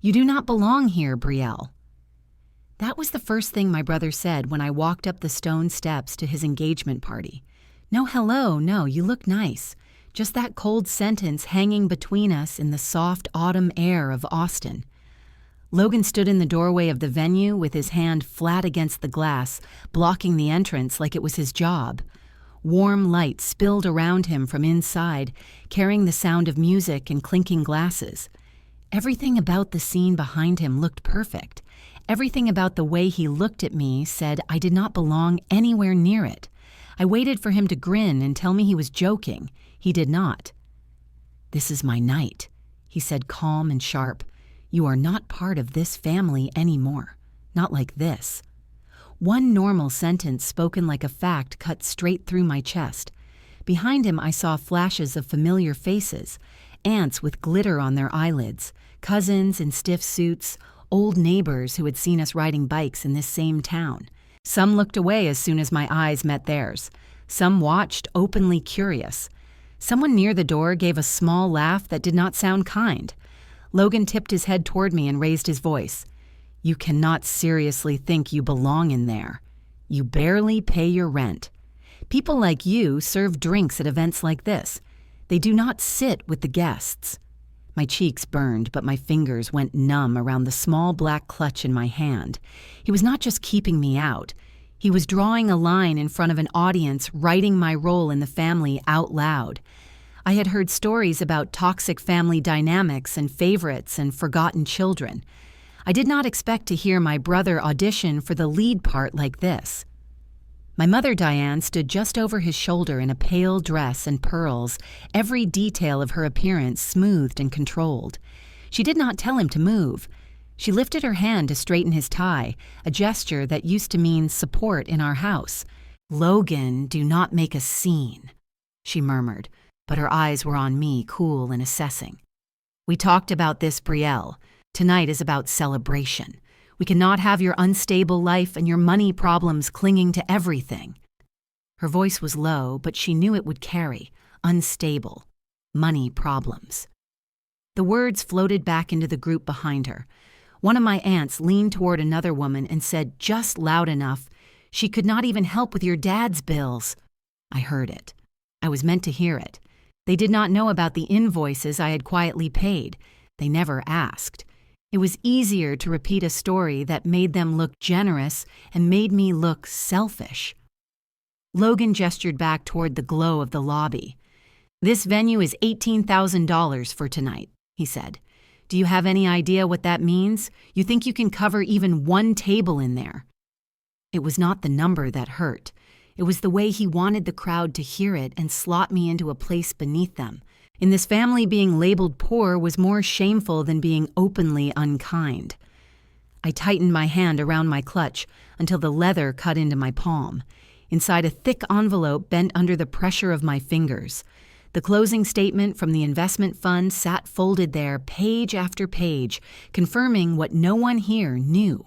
"You do not belong here, Brielle." That was the first thing my brother said when I walked up the stone steps to his engagement party. No hello, no, you look nice. Just that cold sentence hanging between us in the soft autumn air of Austin. Logan stood in the doorway of the venue with his hand flat against the glass, blocking the entrance like it was his job. Warm light spilled around him from inside, carrying the sound of music and clinking glasses. Everything about the scene behind him looked perfect. Everything about the way he looked at me said I did not belong anywhere near it. I waited for him to grin and tell me he was joking. He did not. "This is my night," he said, calm and sharp. "You are not part of this family anymore. Not like this." One normal sentence spoken like a fact cut straight through my chest. Behind him I saw flashes of familiar faces, aunts with glitter on their eyelids, cousins in stiff suits, old neighbors who had seen us riding bikes in this same town. Some looked away as soon as my eyes met theirs. Some watched, openly curious. Someone near the door gave a small laugh that did not sound kind. Logan tipped his head toward me and raised his voice. "You cannot seriously think you belong in there. You barely pay your rent. People like you serve drinks at events like this. They do not sit with the guests." My cheeks burned, but my fingers went numb around the small black clutch in my hand. He was not just keeping me out. He was drawing a line in front of an audience, writing my role in the family out loud. I had heard stories about toxic family dynamics and favorites and forgotten children. I did not expect to hear my brother audition for the lead part like this. My mother, Diane, stood just over his shoulder in a pale dress and pearls, every detail of her appearance smoothed and controlled. She did not tell him to move. She lifted her hand to straighten his tie, a gesture that used to mean support in our house. "Logan, do not make a scene," she murmured, but her eyes were on me, cool and assessing. "We talked about this, Brielle. Tonight is about celebration. We cannot have your unstable life and your money problems clinging to everything." Her voice was low, but she knew it would carry. Unstable. Money problems. The words floated back into the group behind her. One of my aunts leaned toward another woman and said just loud enough, "She could not even help with your dad's bills." I heard it. I was meant to hear it. They did not know about the invoices I had quietly paid. They never asked. It was easier to repeat a story that made them look generous and made me look selfish. Logan gestured back toward the glow of the lobby. "This venue is $18,000 for tonight," he said. "Do you have any idea what that means? You think you can cover even one table in there?" It was not the number that hurt. It was the way he wanted the crowd to hear it and slot me into a place beneath them. In this family, being labeled poor was more shameful than being openly unkind. I tightened my hand around my clutch until the leather cut into my palm. Inside a thick envelope bent under the pressure of my fingers. The closing statement from the investment fund sat folded there, page after page, confirming what no one here knew.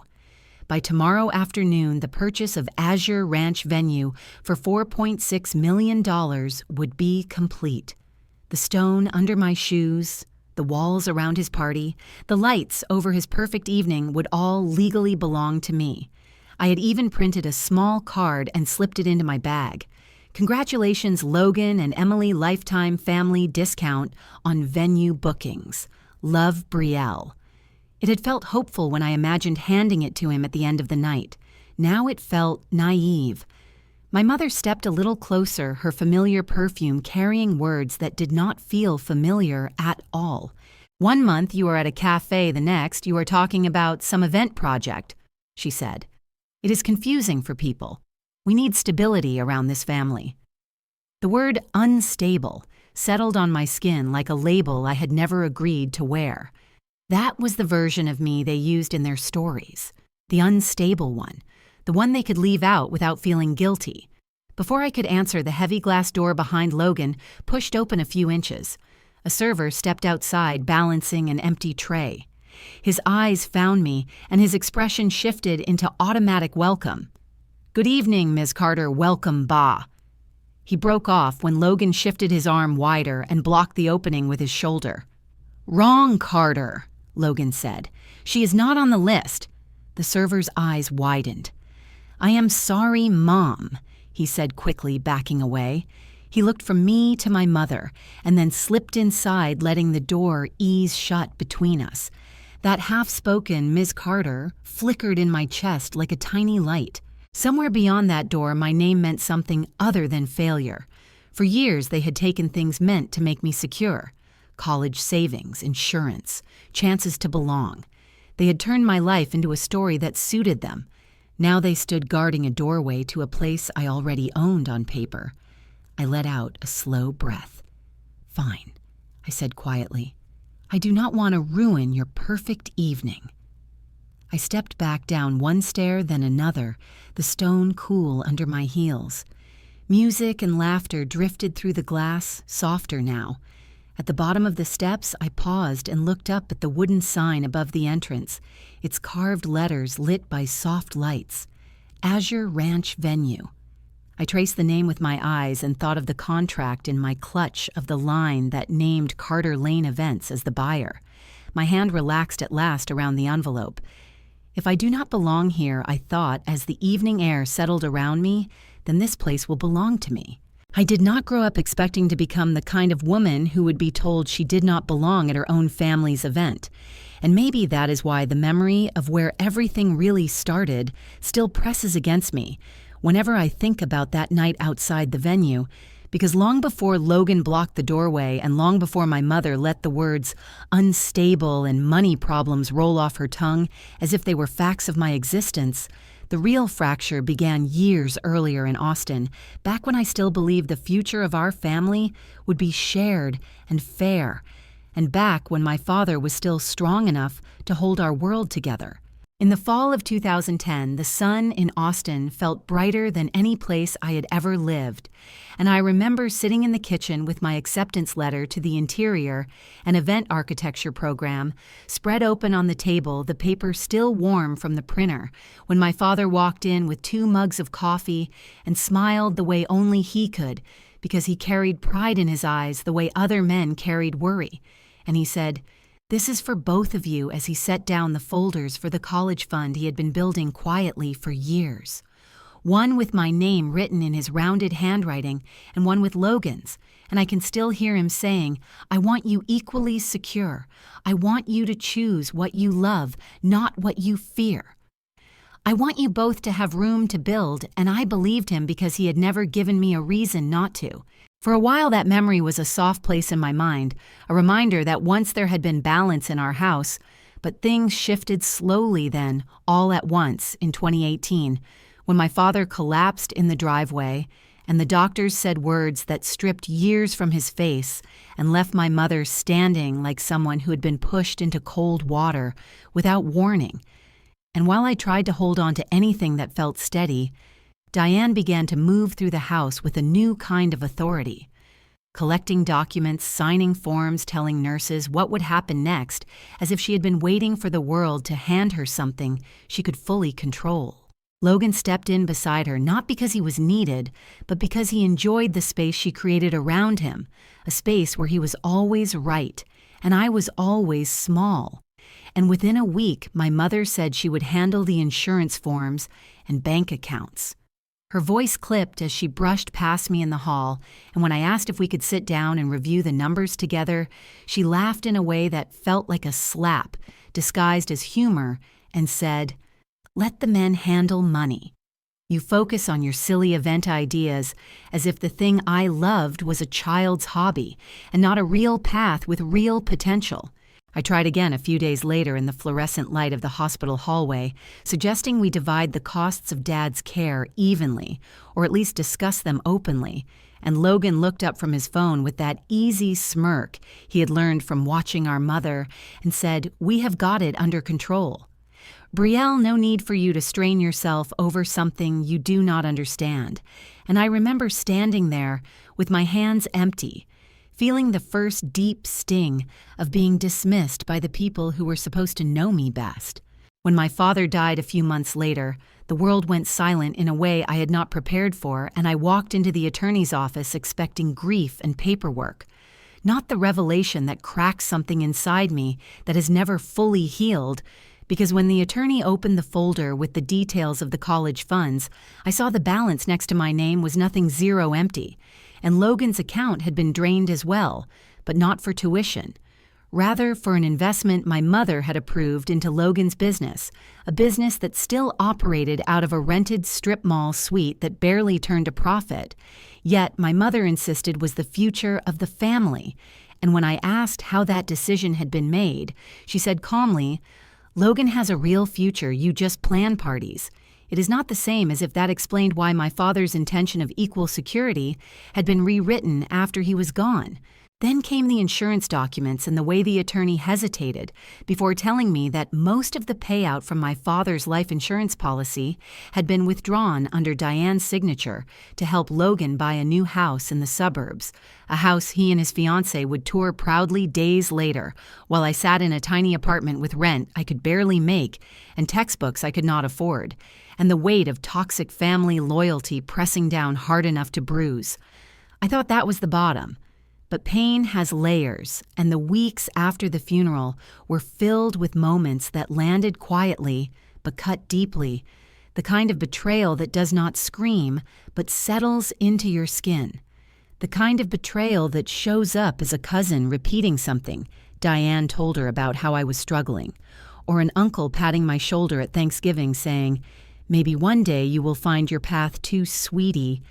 By tomorrow afternoon, the purchase of Azure Ranch Venue for $4.6 million would be complete. The stone under my shoes, the walls around his party, the lights over his perfect evening would all legally belong to me. I had even printed a small card and slipped it into my bag. "Congratulations, Logan and Emily Lifetime Family Discount on venue bookings. Love, Brielle." It had felt hopeful when I imagined handing it to him at the end of the night. Now it felt naive. My mother stepped a little closer, her familiar perfume carrying words that did not feel familiar at all. "One month you are at a cafe, the next you are talking about some event project," she said. "It is confusing for people. We need stability around this family." The word unstable settled on my skin like a label I had never agreed to wear. That was the version of me they used in their stories. The unstable one. The one they could leave out without feeling guilty. Before I could answer, the heavy glass door behind Logan pushed open a few inches. A server stepped outside, balancing an empty tray. His eyes found me, and his expression shifted into automatic welcome. "Good evening, Ms. Carter, welcome, ba." He broke off when Logan shifted his arm wider and blocked the opening with his shoulder. "Wrong, Carter," Logan said. "She is not on the list." The server's eyes widened. "I am sorry, Mom," he said quickly, backing away. He looked from me to my mother and then slipped inside, letting the door ease shut between us. That half-spoken "Ms. Carter" flickered in my chest like a tiny light. Somewhere beyond that door, my name meant something other than failure. For years, they had taken things meant to make me secure. College savings, insurance, chances to belong. They had turned my life into a story that suited them. Now they stood guarding a doorway to a place I already owned on paper. I let out a slow breath. "Fine," I said quietly. "I do not want to ruin your perfect evening." I stepped back down one stair, then another, the stone cool under my heels. Music and laughter drifted through the glass, softer now. At the bottom of the steps, I paused and looked up at the wooden sign above the entrance, its carved letters lit by soft lights. Azure Ranch Venue. I traced the name with my eyes and thought of the contract in my clutch of the line that named Carter Lane Events as the buyer. My hand relaxed at last around the envelope. If I do not belong here, I thought, as the evening air settled around me, then this place will belong to me. I did not grow up expecting to become the kind of woman who would be told she did not belong at her own family's event. And maybe that is why the memory of where everything really started still presses against me whenever I think about that night outside the venue, because long before Logan blocked the doorway and long before my mother let the words unstable and money problems roll off her tongue as if they were facts of my existence, the real fracture began years earlier in Austin, back when I still believed the future of our family would be shared and fair, and back when my father was still strong enough to hold our world together. In the fall of 2010, the sun in Austin felt brighter than any place I had ever lived, and I remember sitting in the kitchen with my acceptance letter to the interior and event architecture program spread open on the table, the paper still warm from the printer, when my father walked in with 2 mugs of coffee and smiled the way only he could, because he carried pride in his eyes the way other men carried worry. And he said, "This is for both of you," as he set down the folders for the college fund he had been building quietly for years. One with my name written in his rounded handwriting and one with Logan's, and I can still hear him saying, "I want you equally secure. I want you to choose what you love, not what you fear. I want you both to have room to build," and I believed him because he had never given me a reason not to. For a while, that memory was a soft place in my mind, a reminder that once there had been balance in our house, but things shifted slowly then, all at once, in 2018, when my father collapsed in the driveway, and the doctors said words that stripped years from his face and left my mother standing like someone who had been pushed into cold water without warning. And while I tried to hold on to anything that felt steady, Diane began to move through the house with a new kind of authority, collecting documents, signing forms, telling nurses what would happen next, as if she had been waiting for the world to hand her something she could fully control. Logan stepped in beside her, not because he was needed, but because he enjoyed the space she created around him, a space where he was always right, and I was always small. And within a week, my mother said she would handle the insurance forms and bank accounts. Her voice clipped as she brushed past me in the hall, and when I asked if we could sit down and review the numbers together, she laughed in a way that felt like a slap, disguised as humor, and said, "Let the men handle money. You focus on your silly event ideas as if the thing I loved was a child's hobby and not a real path with real potential." I tried again a few days later in the fluorescent light of the hospital hallway, suggesting we divide the costs of Dad's care evenly, or at least discuss them openly, and Logan looked up from his phone with that easy smirk he had learned from watching our mother and said, "We have got it under control. Brielle, no need for you to strain yourself over something you do not understand." And I remember standing there with my hands empty, feeling the first deep sting of being dismissed by the people who were supposed to know me best. When my father died a few months later, the world went silent in a way I had not prepared for, and I walked into the attorney's office expecting grief and paperwork. not the revelation that cracks something inside me that has never fully healed, because when the attorney opened the folder with the details of the college funds, I saw the balance next to my name was nothing zero empty, and Logan's account had been drained as well, but not for tuition. Rather, for an investment my mother had approved into Logan's business, a business that still operated out of a rented strip mall suite that barely turned a profit. Yet my mother insisted was the future of the family, and when I asked how that decision had been made, she said calmly, "Logan has a real future, you just plan parties." It is not the same as if that explained why my father's intention of equal security had been rewritten after he was gone. Then came the insurance documents and the way the attorney hesitated before telling me that most of the payout from my father's life insurance policy had been withdrawn under Diane's signature to help Logan buy a new house in the suburbs, a house he and his fiancée would tour proudly days later, while I sat in a tiny apartment with rent I could barely make and textbooks I could not afford, and the weight of toxic family loyalty pressing down hard enough to bruise. I thought that was the bottom. But pain has layers, and the weeks after the funeral were filled with moments that landed quietly but cut deeply, the kind of betrayal that does not scream but settles into your skin, the kind of betrayal that shows up as a cousin repeating something Diane told her about how I was struggling, or an uncle patting my shoulder at Thanksgiving saying, "Maybe one day you will find your path too, sweetie,"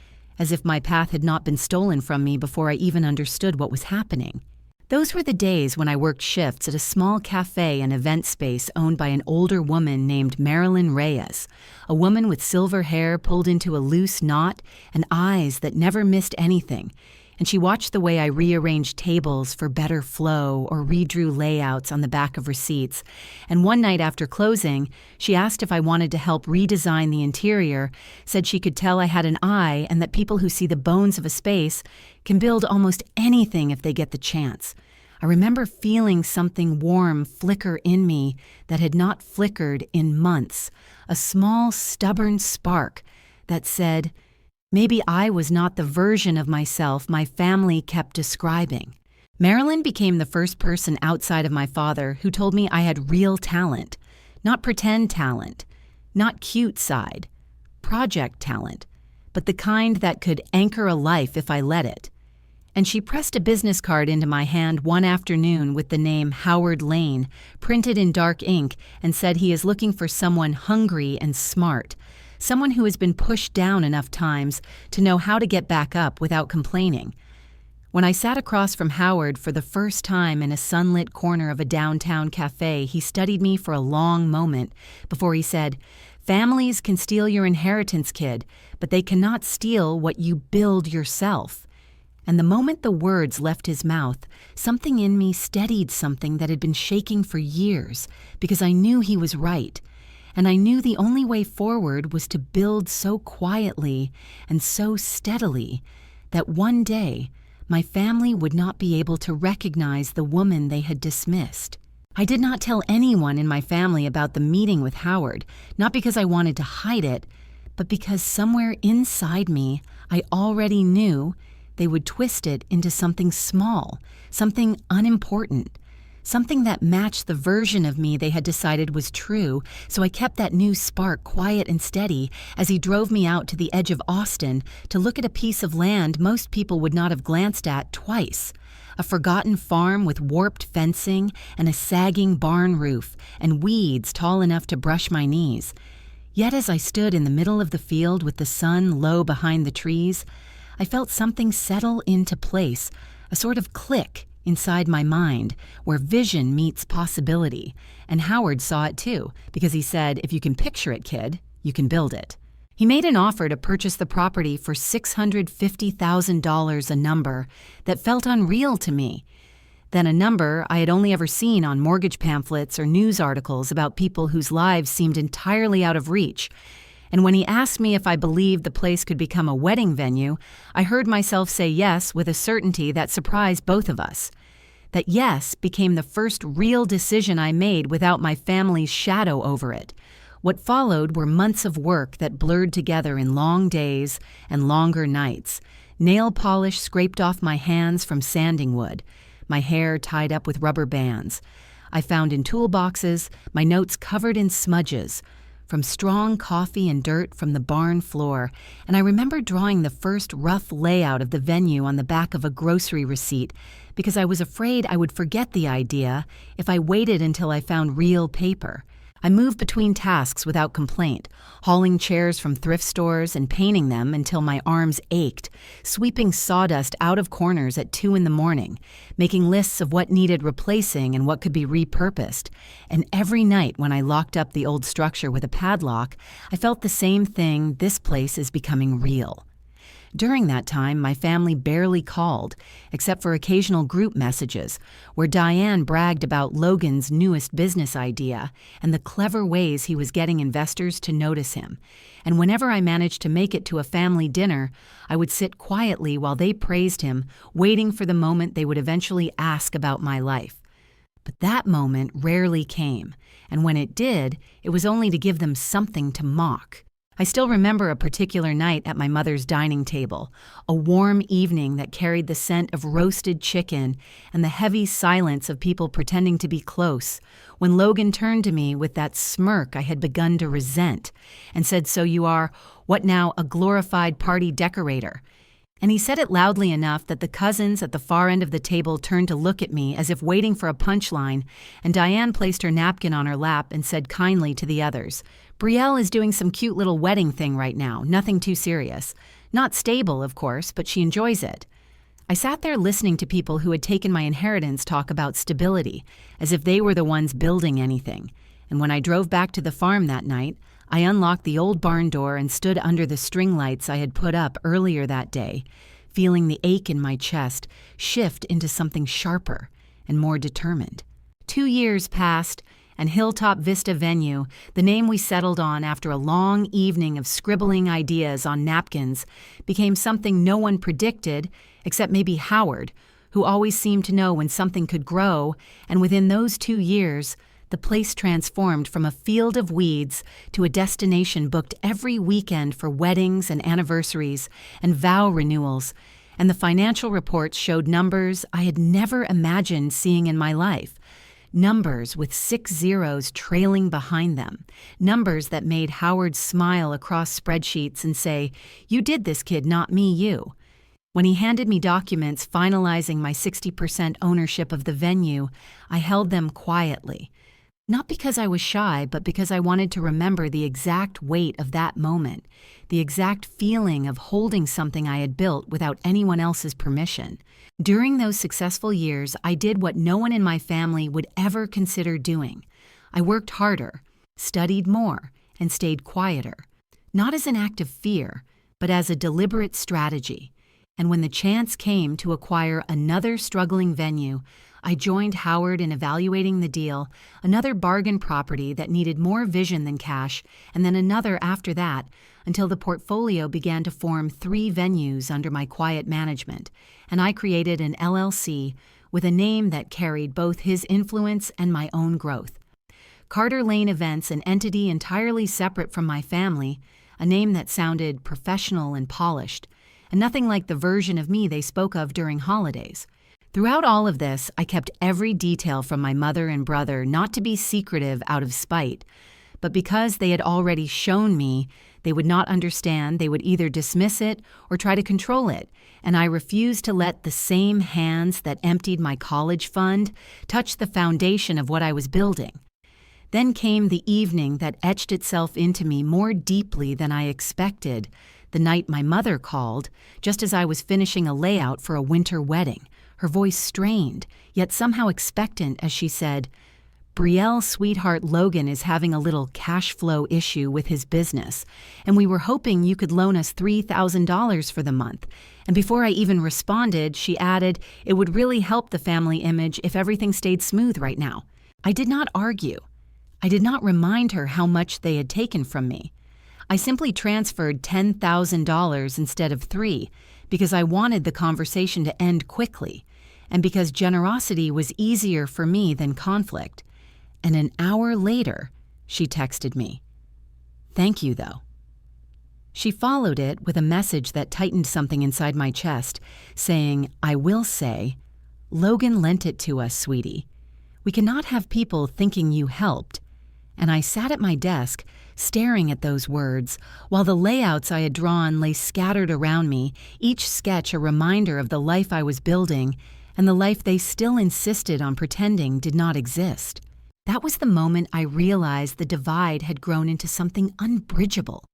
as if my path had not been stolen from me before I even understood what was happening. Those were the days when I worked shifts at a small cafe and event space owned by an older woman named Marilyn Reyes, a woman with silver hair pulled into a loose knot and eyes that never missed anything, and she watched the way I rearranged tables for better flow or redrew layouts on the back of receipts, and one night after closing, she asked if I wanted to help redesign the interior, said she could tell I had an eye and that people who see the bones of a space can build almost anything if they get the chance. I remember feeling something warm flicker in me that had not flickered in months, a small, stubborn spark that said, maybe I was not the version of myself my family kept describing. Marilyn became the first person outside of my father who told me I had real talent, not pretend talent, not cute side, project talent, but the kind that could anchor a life if I let it. And she pressed a business card into my hand one afternoon with the name Howard Lane printed in dark ink and said he is looking for someone hungry and smart, someone who has been pushed down enough times to know how to get back up without complaining. When I sat across from Howard for the first time in a sunlit corner of a downtown cafe, he studied me for a long moment before he said, "Families can steal your inheritance, kid, but they cannot steal what you build yourself." And the moment the words left his mouth, something in me steadied something that had been shaking for years, because I knew he was right. And I knew the only way forward was to build so quietly and so steadily that one day my family would not be able to recognize the woman they had dismissed. I did not tell anyone in my family about the meeting with Howard, not because I wanted to hide it, but because somewhere inside me I already knew they would twist it into something small, something unimportant, something that matched the version of me they had decided was true, so I kept that new spark quiet and steady as he drove me out to the edge of Austin to look at a piece of land most people would not have glanced at twice, a forgotten farm with warped fencing and a sagging barn roof and weeds tall enough to brush my knees. Yet as I stood in the middle of the field with the sun low behind the trees, I felt something settle into place, a sort of click inside my mind where vision meets possibility, and Howard saw it too, because he said, "If you can picture it, kid, you can build it." He made an offer to purchase the property for $650,000, a number that felt unreal to me, then a number I had only ever seen on mortgage pamphlets or news articles about people whose lives seemed entirely out of reach. And when he asked me if I believed the place could become a wedding venue, I heard myself say yes with a certainty that surprised both of us. That yes became the first real decision I made without my family's shadow over it. What followed were months of work that blurred together in long days and longer nights, nail polish scraped off my hands from sanding wood, my hair tied up with rubber bands. I found in toolboxes, my notes covered in smudges, from strong coffee and dirt from the barn floor, and I remember drawing the first rough layout of the venue on the back of a grocery receipt because I was afraid I would forget the idea if I waited until I found real paper. I moved between tasks without complaint, hauling chairs from thrift stores and painting them until my arms ached, sweeping sawdust out of corners at 2 a.m, making lists of what needed replacing and what could be repurposed. And every night when I locked up the old structure with a padlock, I felt the same thing: this place is becoming real. During that time, my family barely called, except for occasional group messages, where Diane bragged about Logan's newest business idea and the clever ways he was getting investors to notice him. And whenever I managed to make it to a family dinner, I would sit quietly while they praised him, waiting for the moment they would eventually ask about my life. But that moment rarely came, and when it did, it was only to give them something to mock. I still remember a particular night at my mother's dining table, a warm evening that carried the scent of roasted chicken and the heavy silence of people pretending to be close, when Logan turned to me with that smirk I had begun to resent and said, "So you are, what now, a glorified party decorator?" And he said it loudly enough that the cousins at the far end of the table turned to look at me as if waiting for a punchline, and Diane placed her napkin on her lap and said kindly to the others, "Brielle is doing some cute little wedding thing right now, nothing too serious. Not stable, of course, but she enjoys it." I sat there listening to people who had taken my inheritance talk about stability, as if they were the ones building anything. And when I drove back to the farm that night, I unlocked the old barn door and stood under the string lights I had put up earlier that day, feeling the ache in my chest shift into something sharper and more determined. 2 years passed, and Hilltop Vista Venue, the name we settled on after a long evening of scribbling ideas on napkins, became something no one predicted, except maybe Howard, who always seemed to know when something could grow, and within those 2 years, the place transformed from a field of weeds to a destination booked every weekend for weddings and anniversaries and vow renewals, and the financial reports showed numbers I had never imagined seeing in my life. Numbers with 6 zeros trailing behind them. Numbers that made Howard smile across spreadsheets and say, "You did this, kid, not me, you." When he handed me documents finalizing my 60% ownership of the venue, I held them quietly. Not because I was shy, but because I wanted to remember the exact weight of that moment, the exact feeling of holding something I had built without anyone else's permission. During those successful years, I did what no one in my family would ever consider doing. I worked harder, studied more, and stayed quieter, not as an act of fear, but as a deliberate strategy. And when the chance came to acquire another struggling venue, I joined Howard in evaluating the deal, another bargain property that needed more vision than cash, and then another after that, until the portfolio began to form 3 venues under my quiet management, and I created an LLC with a name that carried both his influence and my own growth. Carter Lane Events, an entity entirely separate from my family, a name that sounded professional and polished, and nothing like the version of me they spoke of during holidays. Throughout all of this, I kept every detail from my mother and brother, not to be secretive out of spite, but because they had already shown me they would not understand, they would either dismiss it or try to control it, and I refused to let the same hands that emptied my college fund touch the foundation of what I was building. Then came the evening that etched itself into me more deeply than I expected, the night my mother called, just as I was finishing a layout for a winter wedding. Her voice strained, yet somehow expectant as she said, "Brielle's sweetheart Logan is having a little cash flow issue with his business, and we were hoping you could loan us $3,000 for the month." And before I even responded, she added, "It would really help the family image if everything stayed smooth right now." I did not argue. I did not remind her how much they had taken from me. I simply transferred $10,000 instead of 3 because I wanted the conversation to end quickly, and because generosity was easier for me than conflict. And an hour later, she texted me, "Thank you, though." She followed it with a message that tightened something inside my chest, saying, "I will say, Logan lent it to us, sweetie. We cannot have people thinking you helped." And I sat at my desk, staring at those words, while the layouts I had drawn lay scattered around me, each sketch a reminder of the life I was building and the life they still insisted on pretending did not exist. That was the moment I realized the divide had grown into something unbridgeable.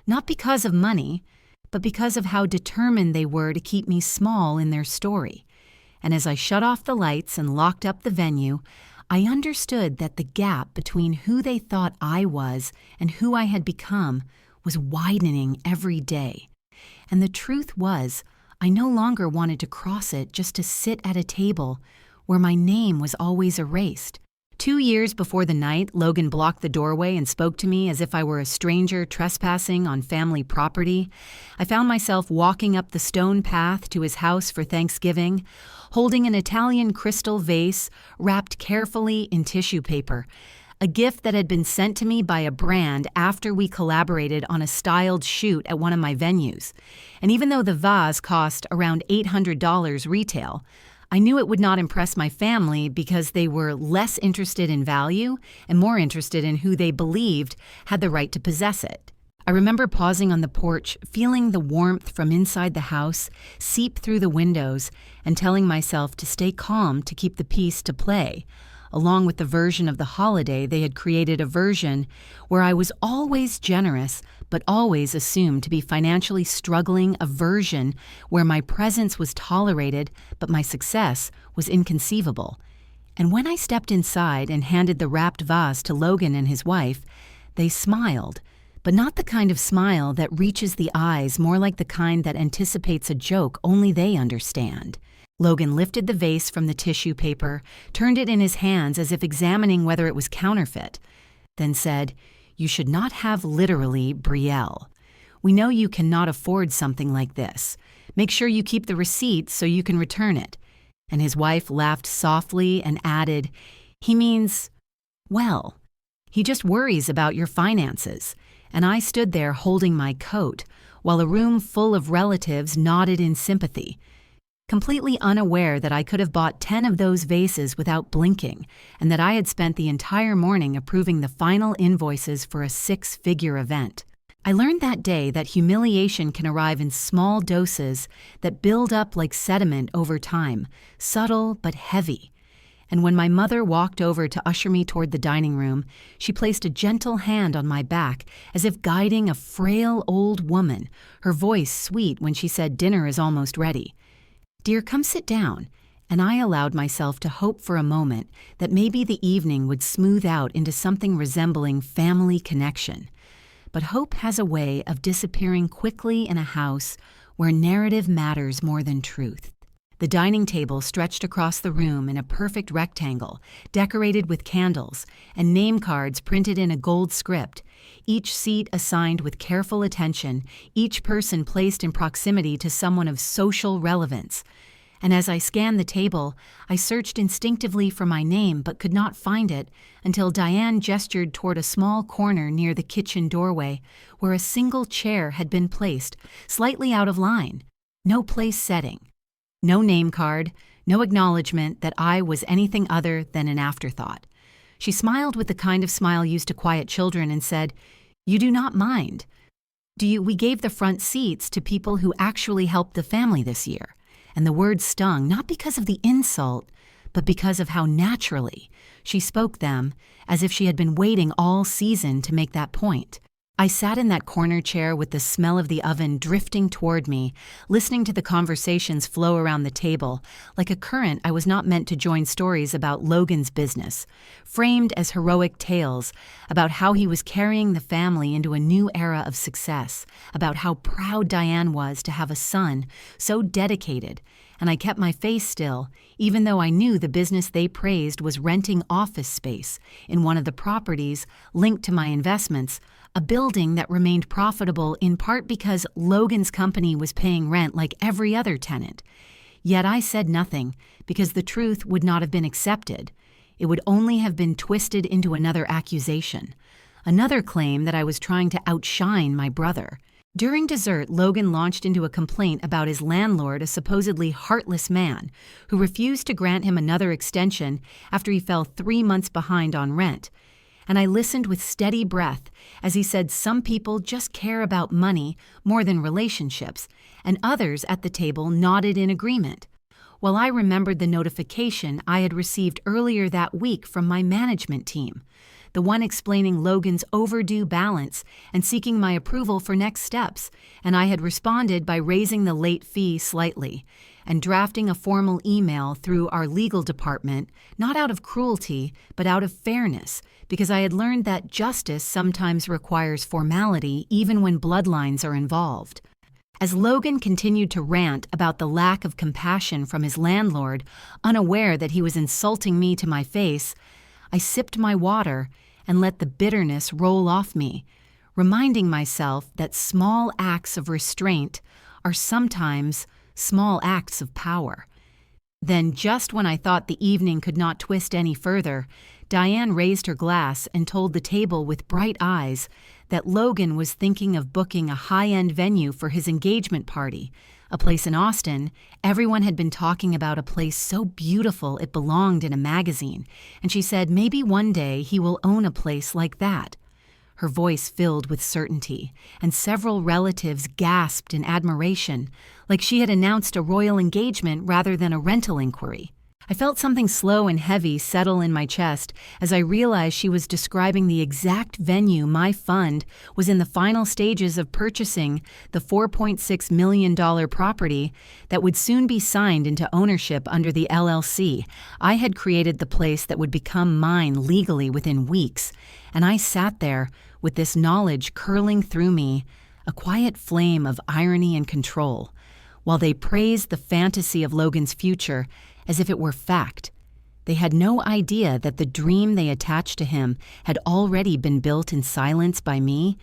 Not because of money, but because of how determined they were to keep me small in their story. And as I shut off the lights and locked up the venue, I understood that the gap between who they thought I was and who I had become was widening every day. And the truth was, I no longer wanted to cross it just to sit at a table where my name was always erased. 2 years before the night Logan blocked the doorway and spoke to me as if I were a stranger trespassing on family property, I found myself walking up the stone path to his house for Thanksgiving, holding an Italian crystal vase wrapped carefully in tissue paper, a gift that had been sent to me by a brand after we collaborated on a styled shoot at one of my venues. And even though the vase cost around $800 retail, I knew it would not impress my family because they were less interested in value and more interested in who they believed had the right to possess it. I remember pausing on the porch, feeling the warmth from inside the house seep through the windows and telling myself to stay calm to keep the peace to play. Along with the version of the holiday, they had created a version where I was always generous but always assumed to be financially struggling, a version where my presence was tolerated but my success was inconceivable. And when I stepped inside and handed the wrapped vase to Logan and his wife, they smiled, but not the kind of smile that reaches the eyes, more like the kind that anticipates a joke only they understand. Logan lifted the vase from the tissue paper, turned it in his hands as if examining whether it was counterfeit, then said, "You should not have literally Brielle. We know you cannot afford something like this. Make sure you keep the receipt so you can return it." And his wife laughed softly and added, "He means, well, he just worries about your finances." And I stood there holding my coat, while a room full of relatives nodded in sympathy, completely unaware that I could have bought 10 of those vases without blinking, and that I had spent the entire morning approving the final invoices for a 6-figure event. I learned that day that humiliation can arrive in small doses that build up like sediment over time, subtle but heavy. And when my mother walked over to usher me toward the dining room, she placed a gentle hand on my back as if guiding a frail old woman, her voice sweet when she said dinner is almost ready. "Dear, come sit down," and I allowed myself to hope for a moment that maybe the evening would smooth out into something resembling family connection. But hope has a way of disappearing quickly in a house where narrative matters more than truth. The dining table stretched across the room in a perfect rectangle, decorated with candles, and name cards printed in a gold script, each seat assigned with careful attention, each person placed in proximity to someone of social relevance. And as I scanned the table, I searched instinctively for my name but could not find it until Diane gestured toward a small corner near the kitchen doorway where a single chair had been placed, slightly out of line. No place setting. No name card, no acknowledgement that I was anything other than an afterthought. She smiled with the kind of smile used to quiet children and said, "You do not mind. We gave the front seats to people who actually helped the family this year." And the words stung, not because of the insult, but because of how naturally she spoke them, as if she had been waiting all season to make that point. I sat in that corner chair with the smell of the oven drifting toward me, listening to the conversations flow around the table. Like a current, I was not meant to join stories about Logan's business, framed as heroic tales about how he was carrying the family into a new era of success, about how proud Diane was to have a son so dedicated. And I kept my face still, even though I knew the business they praised was renting office space in one of the properties linked to my investments, a building that remained profitable in part because Logan's company was paying rent like every other tenant. Yet I said nothing because the truth would not have been accepted. It would only have been twisted into another accusation, another claim that I was trying to outshine my brother. During dessert, Logan launched into a complaint about his landlord, a supposedly heartless man, who refused to grant him another extension after he fell 3 months behind on rent. And I listened with steady breath as he said some people just care about money more than relationships, and others at the table nodded in agreement. While I remembered the notification I had received earlier that week from my management team, the one explaining Logan's overdue balance and seeking my approval for next steps, and I had responded by raising the late fee slightly and drafting a formal email through our legal department, not out of cruelty, but out of fairness, because I had learned that justice sometimes requires formality even when bloodlines are involved. As Logan continued to rant about the lack of compassion from his landlord, unaware that he was insulting me to my face, I sipped my water and let the bitterness roll off me, reminding myself that small acts of restraint are sometimes small acts of power. Then, just when I thought the evening could not twist any further, Diane raised her glass and told the table with bright eyes that Logan was thinking of booking a high-end venue for his engagement party, a place in Austin. Everyone had been talking about a place so beautiful it belonged in a magazine, and she said maybe one day he will own a place like that. Her voice filled with certainty, and several relatives gasped in admiration, like she had announced a royal engagement rather than a rental inquiry. I felt something slow and heavy settle in my chest as I realized she was describing the exact venue my fund was in the final stages of purchasing, the $4.6 million property that would soon be signed into ownership under the LLC. I had created the place that would become mine legally within weeks, and I sat there with this knowledge curling through me, a quiet flame of irony and control, while they praised the fantasy of Logan's future as if it were fact. They had no idea that the dream they attached to him had already been built in silence by me,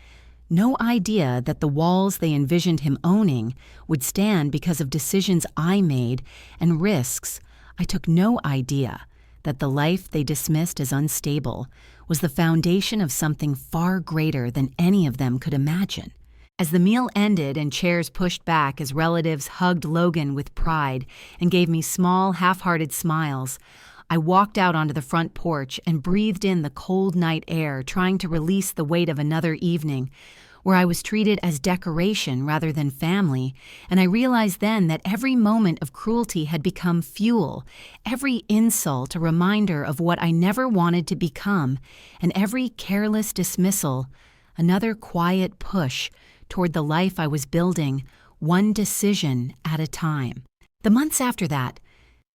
no idea that the walls they envisioned him owning would stand because of decisions I made and risks I took, no idea that the life they dismissed as unstable was the foundation of something far greater than any of them could imagine. As the meal ended and chairs pushed back as relatives hugged Logan with pride and gave me small, half-hearted smiles, I walked out onto the front porch and breathed in the cold night air, trying to release the weight of another evening where I was treated as decoration rather than family, and I realized then that every moment of cruelty had become fuel, every insult a reminder of what I never wanted to become, and every careless dismissal another quiet push toward the life I was building, one decision at a time. The months after that,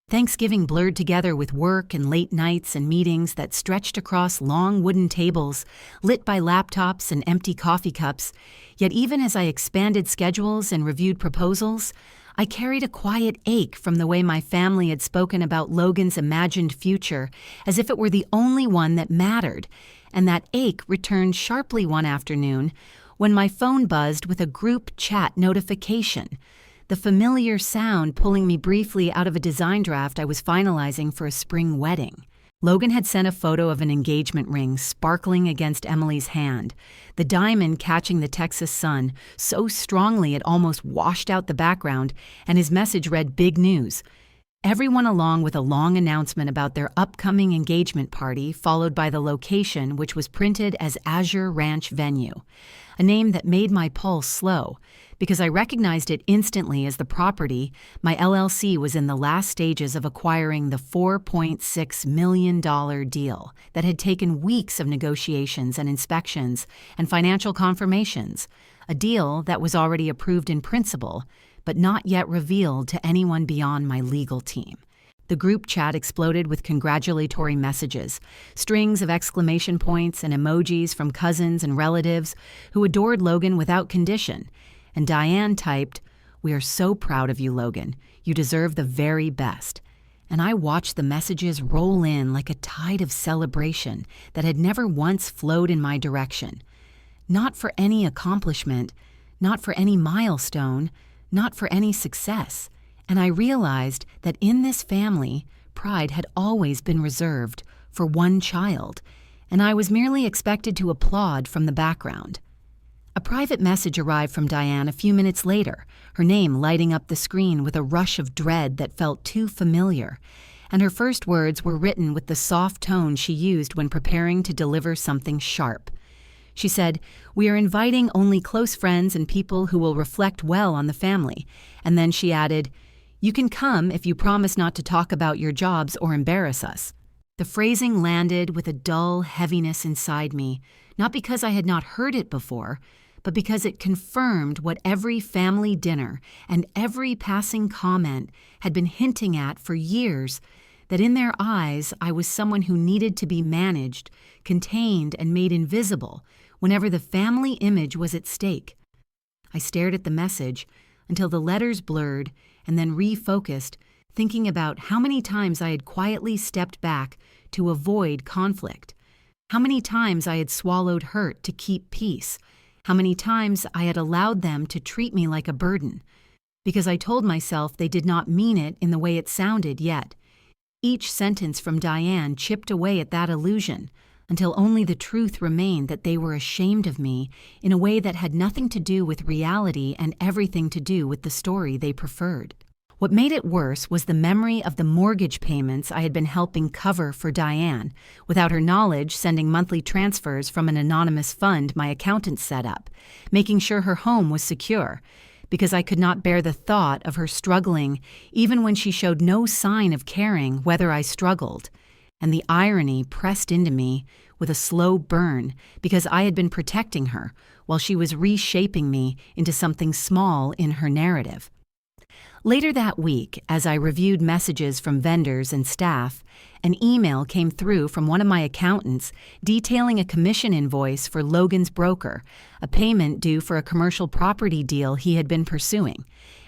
Thanksgiving blurred together with work and late nights and meetings that stretched across long wooden tables, lit by laptops and empty coffee cups. Yet even as I expanded schedules and reviewed proposals, I carried a quiet ache from the way my family had spoken about Logan's imagined future, as if it were the only one that mattered, and that ache returned sharply one afternoon when my phone buzzed with a group chat notification, the familiar sound pulling me briefly out of a design draft I was finalizing for a spring wedding. Logan had sent a photo of an engagement ring sparkling against Emily's hand, the diamond catching the Texas sun so strongly it almost washed out the background, and his message read, "Big news." Everyone along with a long announcement about their upcoming engagement party, followed by the location, which was printed as Azure Ranch Venue, a name that made my pulse slow, because I recognized it instantly as the property my LLC was in the last stages of acquiring, the $4.6 million deal that had taken weeks of negotiations and inspections and financial confirmations, a deal that was already approved in principle, but not yet revealed to anyone beyond my legal team. The group chat exploded with congratulatory messages, strings of exclamation points and emojis from cousins and relatives who adored Logan without condition. And Diane typed, "We are so proud of you, Logan. You deserve the very best." And I watched the messages roll in like a tide of celebration that had never once flowed in my direction. Not for any accomplishment, not for any milestone, not for any success. And I realized that in this family, pride had always been reserved for one child, and I was merely expected to applaud from the background. A private message arrived from Diane a few minutes later, her name lighting up the screen with a rush of dread that felt too familiar, and her first words were written with the soft tone she used when preparing to deliver something sharp. She said, "We are inviting only close friends and people who will reflect well on the family," and then she added, "You can come if you promise not to talk about your jobs or embarrass us." The phrasing landed with a dull heaviness inside me, not because I had not heard it before, but because it confirmed what every family dinner and every passing comment had been hinting at for years, that in their eyes I was someone who needed to be managed, contained, and made invisible whenever the family image was at stake. I stared at the message until the letters blurred and then refocused, thinking about how many times I had quietly stepped back to avoid conflict, how many times I had swallowed hurt to keep peace, how many times I had allowed them to treat me like a burden, because I told myself they did not mean it in the way it sounded yet. Each sentence from Diane chipped away at that illusion, until only the truth remained that they were ashamed of me in a way that had nothing to do with reality and everything to do with the story they preferred. What made it worse was the memory of the mortgage payments I had been helping cover for Diane, without her knowledge, sending monthly transfers from an anonymous fund my accountant set up, making sure her home was secure, because I could not bear the thought of her struggling even when she showed no sign of caring whether I struggled. And the irony pressed into me with a slow burn because I had been protecting her while she was reshaping me into something small in her narrative. Later that week, as I reviewed messages from vendors and staff, an email came through from one of my accountants detailing a commission invoice for Logan's broker, a payment due for a commercial property deal he had been pursuing.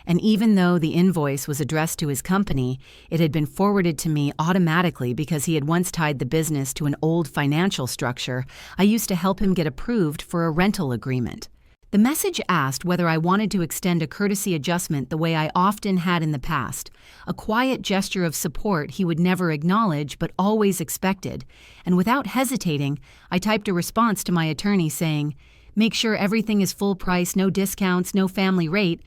And even though the invoice was addressed to his company, it had been forwarded to me automatically because he had once tied the business to an old financial structure I used to help him get approved for a rental agreement. The message asked whether I wanted to extend a courtesy adjustment the way I often had in the past, a quiet gesture of support he would never acknowledge but always expected, and without hesitating, I typed a response to my attorney saying, "Make sure everything is full price, no discounts, no family rate,"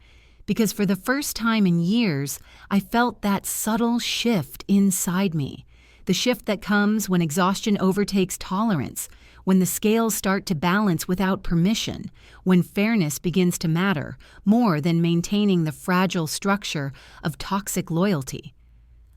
because for the first time in years, I felt that subtle shift inside me, the shift that comes when exhaustion overtakes tolerance, when the scales start to balance without permission, when fairness begins to matter more than maintaining the fragile structure of toxic loyalty.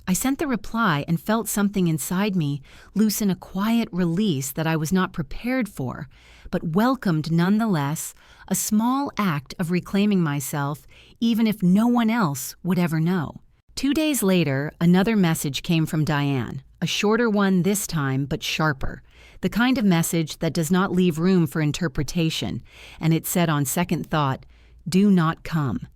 I sent the reply and felt something inside me loosen a quiet release that I was not prepared for, but welcomed nonetheless, a small act of reclaiming myself, even if no one else would ever know. 2 days later, another message came from Diane, a shorter one this time, but sharper. The kind of message that does not leave room for interpretation, and it said on second thought, "Do not come.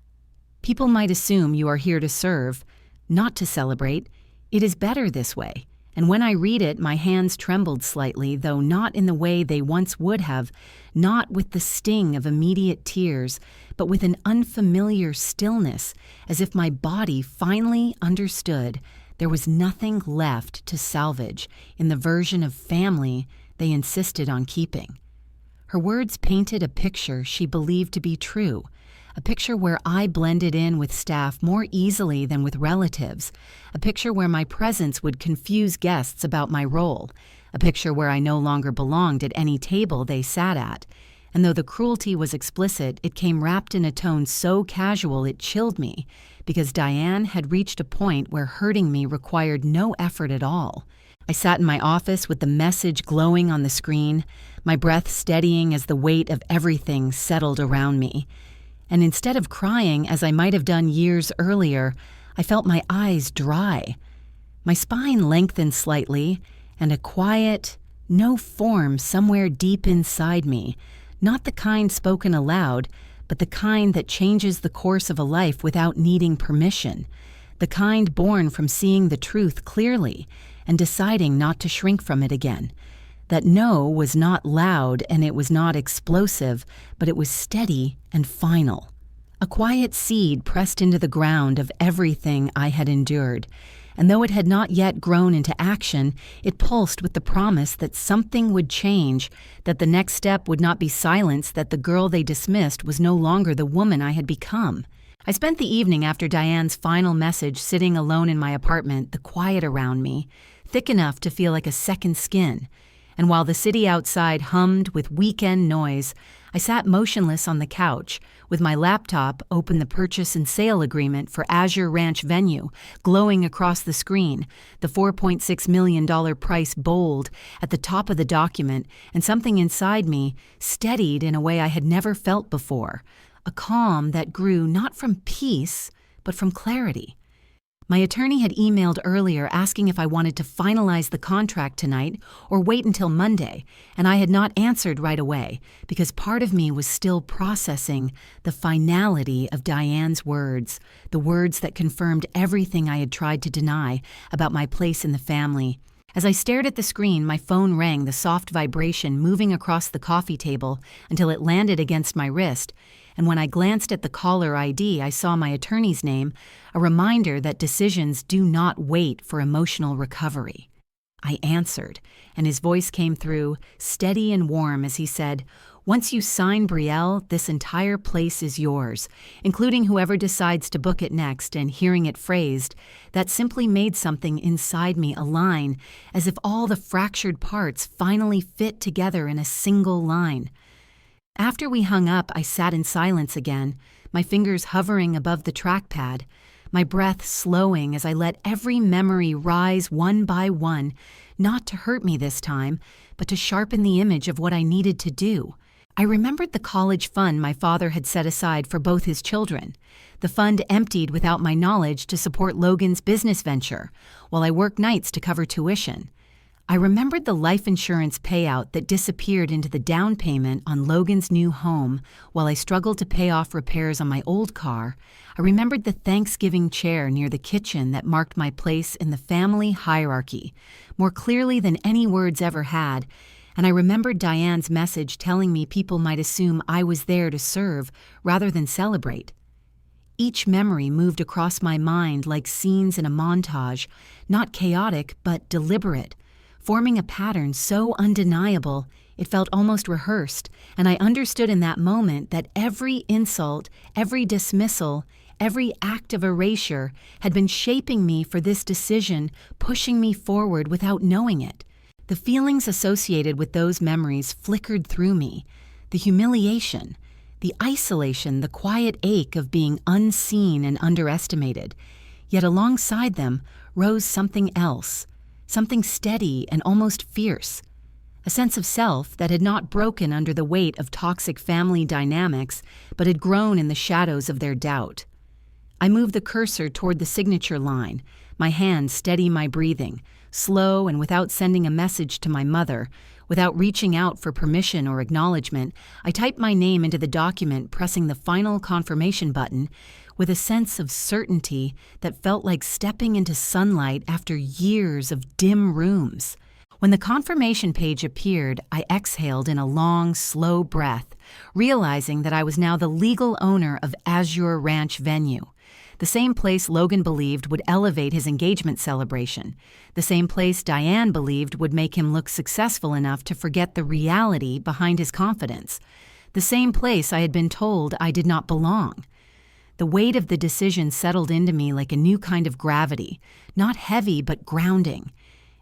People might assume you are here to serve, not to celebrate. It is better this way." And when I read it, my hands trembled slightly, though not in the way they once would have, not with the sting of immediate tears, but with an unfamiliar stillness, as if my body finally understood there was nothing left to salvage in the version of family they insisted on keeping. Her words painted a picture she believed to be true, a picture where I blended in with staff more easily than with relatives, a picture where my presence would confuse guests about my role, a picture where I no longer belonged at any table they sat at. And though the cruelty was explicit, it came wrapped in a tone so casual it chilled me, because Diane had reached a point where hurting me required no effort at all. I sat in my office with the message glowing on the screen, my breath steadying as the weight of everything settled around me. And instead of crying as I might have done years earlier, I felt my eyes dry. My spine lengthened slightly, and a quiet, no form somewhere deep inside me, not the kind spoken aloud, but the kind that changes the course of a life without needing permission, the kind born from seeing the truth clearly and deciding not to shrink from it again. That no was not loud and it was not explosive, but it was steady and final. A quiet seed pressed into the ground of everything I had endured, and though it had not yet grown into action, it pulsed with the promise that something would change, that the next step would not be silence, that the girl they dismissed was no longer the woman I had become. I spent the evening after Diane's final message sitting alone in my apartment, the quiet around me, thick enough to feel like a second skin. And while the city outside hummed with weekend noise, I sat motionless on the couch, with my laptop open, the purchase and sale agreement for Azure Ranch Venue glowing across the screen, the $4.6 million price bold at the top of the document, and something inside me steadied in a way I had never felt before, a calm that grew not from peace, but from clarity. My attorney had emailed earlier asking if I wanted to finalize the contract tonight or wait until Monday, and I had not answered right away because part of me was still processing the finality of Diane's words, the words that confirmed everything I had tried to deny about my place in the family. As I stared at the screen, my phone rang, the soft vibration moving across the coffee table until it landed against my wrist, and when I glanced at the caller ID, I saw my attorney's name, a reminder that decisions do not wait for emotional recovery. I answered, and his voice came through, steady and warm as he said, "Once you sign Brielle, this entire place is yours, including whoever decides to book it next." And hearing it phrased, that simply made something inside me align, as if all the fractured parts finally fit together in a single line. After we hung up, I sat in silence again, my fingers hovering above the trackpad, my breath slowing as I let every memory rise one by one, not to hurt me this time, but to sharpen the image of what I needed to do. I remembered the college fund my father had set aside for both his children. The fund emptied without my knowledge to support Logan's business venture, while I worked nights to cover tuition. I remembered the life insurance payout that disappeared into the down payment on Logan's new home while I struggled to pay off repairs on my old car. I remembered the Thanksgiving chair near the kitchen that marked my place in the family hierarchy, more clearly than any words ever had, and I remembered Diane's message telling me people might assume I was there to serve rather than celebrate. Each memory moved across my mind like scenes in a montage, not chaotic but deliberate, forming a pattern so undeniable it felt almost rehearsed, and I understood in that moment that every insult, every dismissal, every act of erasure had been shaping me for this decision, pushing me forward without knowing it. The feelings associated with those memories flickered through me, the humiliation, the isolation, the quiet ache of being unseen and underestimated. Yet alongside them rose something else, something steady and almost fierce, a sense of self that had not broken under the weight of toxic family dynamics, but had grown in the shadows of their doubt. I moved the cursor toward the signature line, my hand steady my breathing, slow and without sending a message to my mother, without reaching out for permission or acknowledgement. I typed my name into the document, pressing the final confirmation button, with a sense of certainty that felt like stepping into sunlight after years of dim rooms. When the confirmation page appeared, I exhaled in a long, slow breath, realizing that I was now the legal owner of Azure Ranch Venue, the same place Logan believed would elevate his engagement celebration, the same place Diane believed would make him look successful enough to forget the reality behind his confidence, the same place I had been told I did not belong. The weight of the decision settled into me like a new kind of gravity, not heavy but grounding.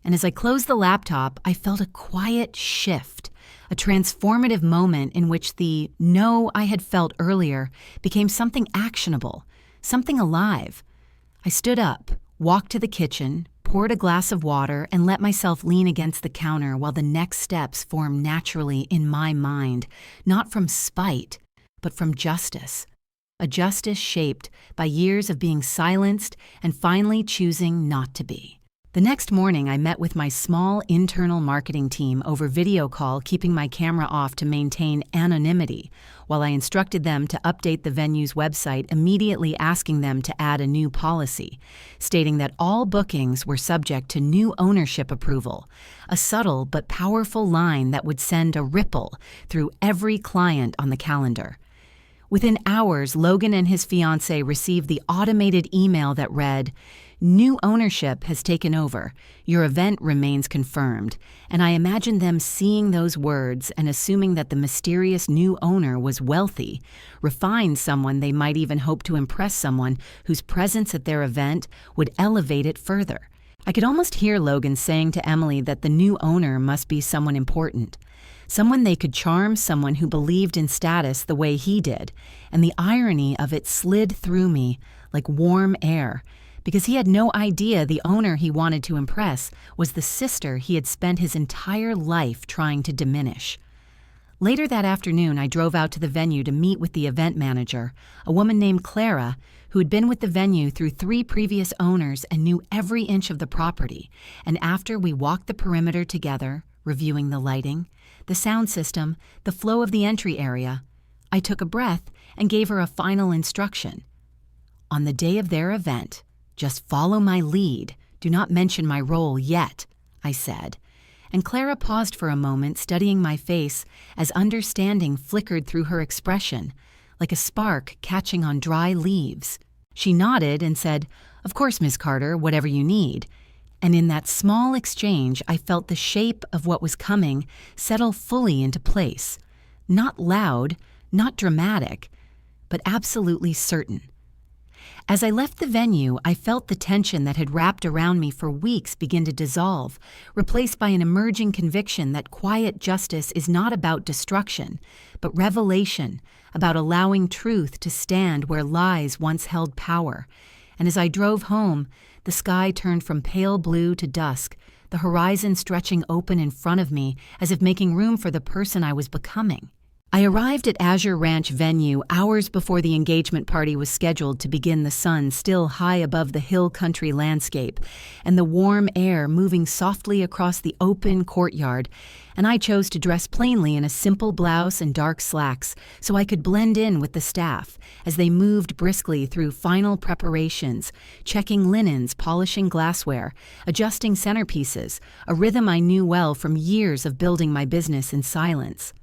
And as I closed the laptop, I felt a quiet shift, a transformative moment in which the no I had felt earlier became something actionable, something alive. I stood up, walked to the kitchen, poured a glass of water, and let myself lean against the counter while the next steps formed naturally in my mind, not from spite, but from justice. A justice shaped by years of being silenced and finally choosing not to be. The next morning, I met with my small internal marketing team over video call, keeping my camera off to maintain anonymity, while I instructed them to update the venue's website, immediately asking them to add a new policy, stating that all bookings were subject to new ownership approval, a subtle but powerful line that would send a ripple through every client on the calendar. Within hours, Logan and his fiancée received the automated email that read, New ownership has taken over. Your event remains confirmed. And I imagine them seeing those words and assuming that the mysterious new owner was wealthy, refined someone they might even hope to impress someone whose presence at their event would elevate it further. I could almost hear Logan saying to Emily that the new owner must be someone important. Someone they could charm, someone who believed in status the way he did. And the irony of it slid through me like warm air, because he had no idea the owner he wanted to impress was the sister he had spent his entire life trying to diminish. Later that afternoon, I drove out to the venue to meet with the event manager, a woman named Clara, who had been with the venue through 3 previous owners and knew every inch of the property. And after we walked the perimeter together, reviewing the lighting, the sound system, the flow of the entry area, I took a breath and gave her a final instruction. On the day of their event, just follow my lead. Do not mention my role yet, I said. And Clara paused for a moment, studying my face as understanding flickered through her expression, like a spark catching on dry leaves. She nodded and said, "Of course, Miss Carter, whatever you need." And in that small exchange, I felt the shape of what was coming settle fully into place. Not loud, not dramatic, but absolutely certain. As I left the venue, I felt the tension that had wrapped around me for weeks begin to dissolve, replaced by an emerging conviction that quiet justice is not about destruction, but revelation, about allowing truth to stand where lies once held power. And as I drove home, the sky turned from pale blue to dusk, the horizon stretching open in front of me as if making room for the person I was becoming. I arrived at Azure Ranch venue hours before the engagement party was scheduled to begin, the sun still high above the hill country landscape and the warm air moving softly across the open courtyard, and I chose to dress plainly in a simple blouse and dark slacks so I could blend in with the staff as they moved briskly through final preparations, checking linens, polishing glassware, adjusting centerpieces, a rhythm I knew well from years of building my business in silence.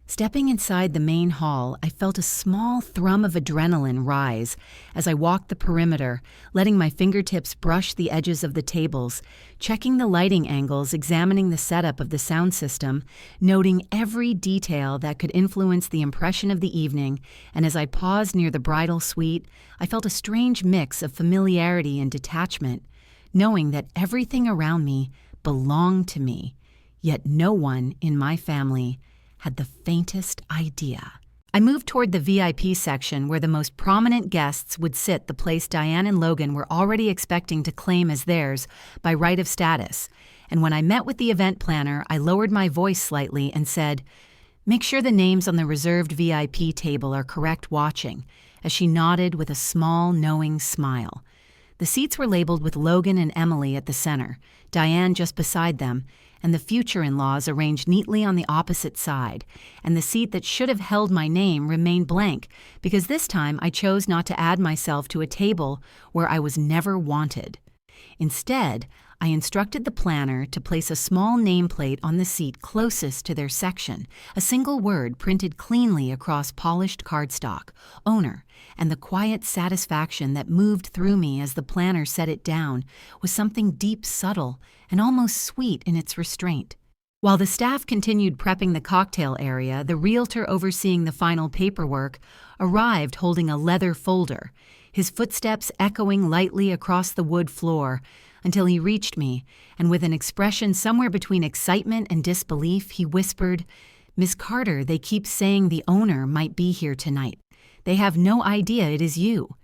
Stepping inside the main hall, I felt a small thrum of adrenaline rise as I walked the perimeter, letting my fingertips brush the edges of the tables, checking the lighting angles, examining the setup of the sound system, noting every detail that could influence the impression of the evening, and as I paused near the bridal suite, I felt a strange mix of familiarity and detachment, knowing that everything around me belonged to me, yet no one in my family had the faintest idea. I moved toward the VIP section where the most prominent guests would sit, the place Diane and Logan were already expecting to claim as theirs by right of status. And when I met with the event planner, I lowered my voice slightly and said, "Make sure the names on the reserved VIP table are correct watching," as she nodded with a small, knowing smile. The seats were labeled with Logan and Emily at the center, Diane just beside them, and the future in-laws arranged neatly on the opposite side, and the seat that should have held my name remained blank because this time I chose not to add myself to a table where I was never wanted. Instead, I instructed the planner to place a small nameplate on the seat closest to their section, a single word printed cleanly across polished cardstock, "Owner," and the quiet satisfaction that moved through me as the planner set it down was something deep, subtle, and almost sweet in its restraint. While the staff continued prepping the cocktail area, the realtor overseeing the final paperwork arrived holding a leather folder, his footsteps echoing lightly across the wood floor until he reached me, and with an expression somewhere between excitement and disbelief, he whispered, "Miss Carter, they keep saying the owner might be here tonight. They have no idea it is you."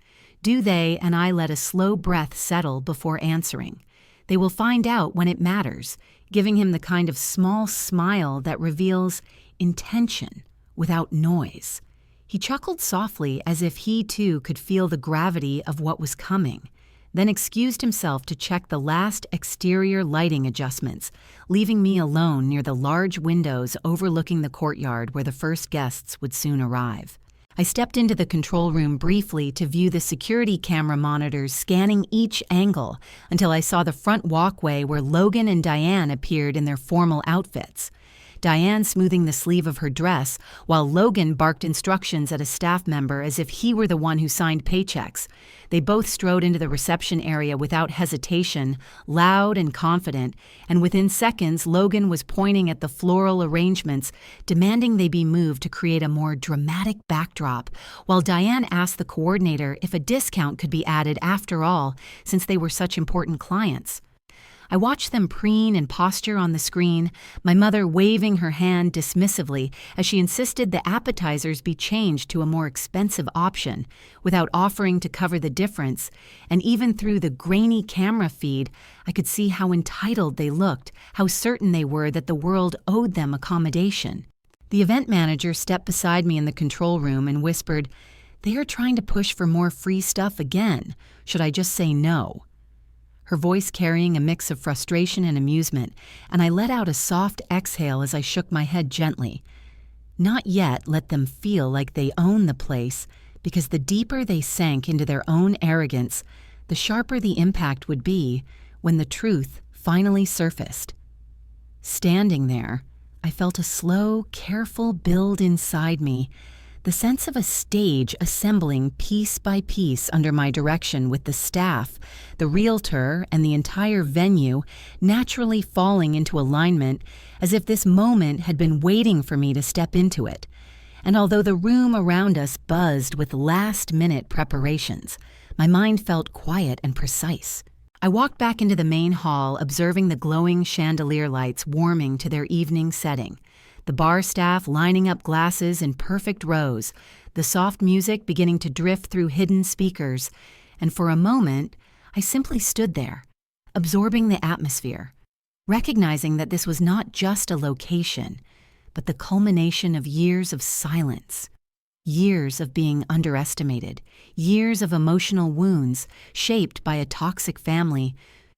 Do they and I let a slow breath settle before answering. They will find out when it matters, giving him the kind of small smile that reveals intention without noise. He chuckled softly as if he too could feel the gravity of what was coming, then excused himself to check the last exterior lighting adjustments, leaving me alone near the large windows overlooking the courtyard where the first guests would soon arrive. I stepped into the control room briefly to view the security camera monitors scanning each angle until I saw the front walkway where Logan and Diane appeared in their formal outfits. Diane smoothing the sleeve of her dress, while Logan barked instructions at a staff member as if he were the one who signed paychecks. They both strode into the reception area without hesitation, loud and confident, and within seconds Logan was pointing at the floral arrangements, demanding they be moved to create a more dramatic backdrop, while Diane asked the coordinator if a discount could be added after all, since they were such important clients. I watched them preen and posture on the screen, my mother waving her hand dismissively as she insisted the appetizers be changed to a more expensive option, without offering to cover the difference, and even through the grainy camera feed, I could see how entitled they looked, how certain they were that the world owed them accommodation. The event manager stepped beside me in the control room and whispered, "They are trying to push for more free stuff again. Should I just say no?" Her voice carrying a mix of frustration and amusement, and I let out a soft exhale as I shook my head gently. Not yet let them feel like they own the place, because the deeper they sank into their own arrogance, the sharper the impact would be when the truth finally surfaced. Standing there, I felt a slow, careful build inside me, the sense of a stage assembling piece by piece under my direction, with the staff, the Realtor, and the entire venue naturally falling into alignment as if this moment had been waiting for me to step into it. And although the room around us buzzed with last-minute preparations, my mind felt quiet and precise. I walked back into the main hall, observing the glowing chandelier lights warming to their evening setting, the bar staff lining up glasses in perfect rows, the soft music beginning to drift through hidden speakers, and for a moment, I simply stood there, absorbing the atmosphere, recognizing that this was not just a location, but the culmination of years of silence, years of being underestimated, years of emotional wounds shaped by a toxic family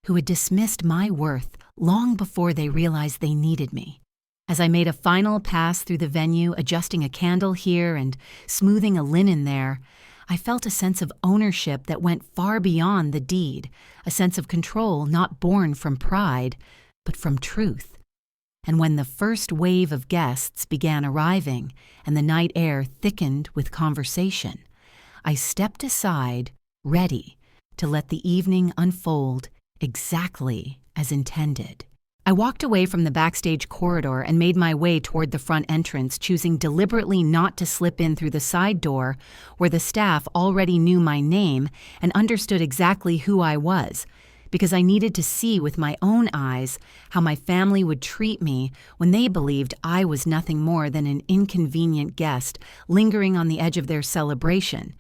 who had dismissed my worth long before they realized they needed me. As I made a final pass through the venue, adjusting a candle here and smoothing a linen there, I felt a sense of ownership that went far beyond the deed, a sense of control not born from pride, but from truth. And when the first wave of guests began arriving and the night air thickened with conversation, I stepped aside, ready to let the evening unfold exactly as intended. I walked away from the backstage corridor and made my way toward the front entrance, choosing deliberately not to slip in through the side door where the staff already knew my name and understood exactly who I was, because I needed to see with my own eyes how my family would treat me when they believed I was nothing more than an inconvenient guest lingering on the edge of their celebration.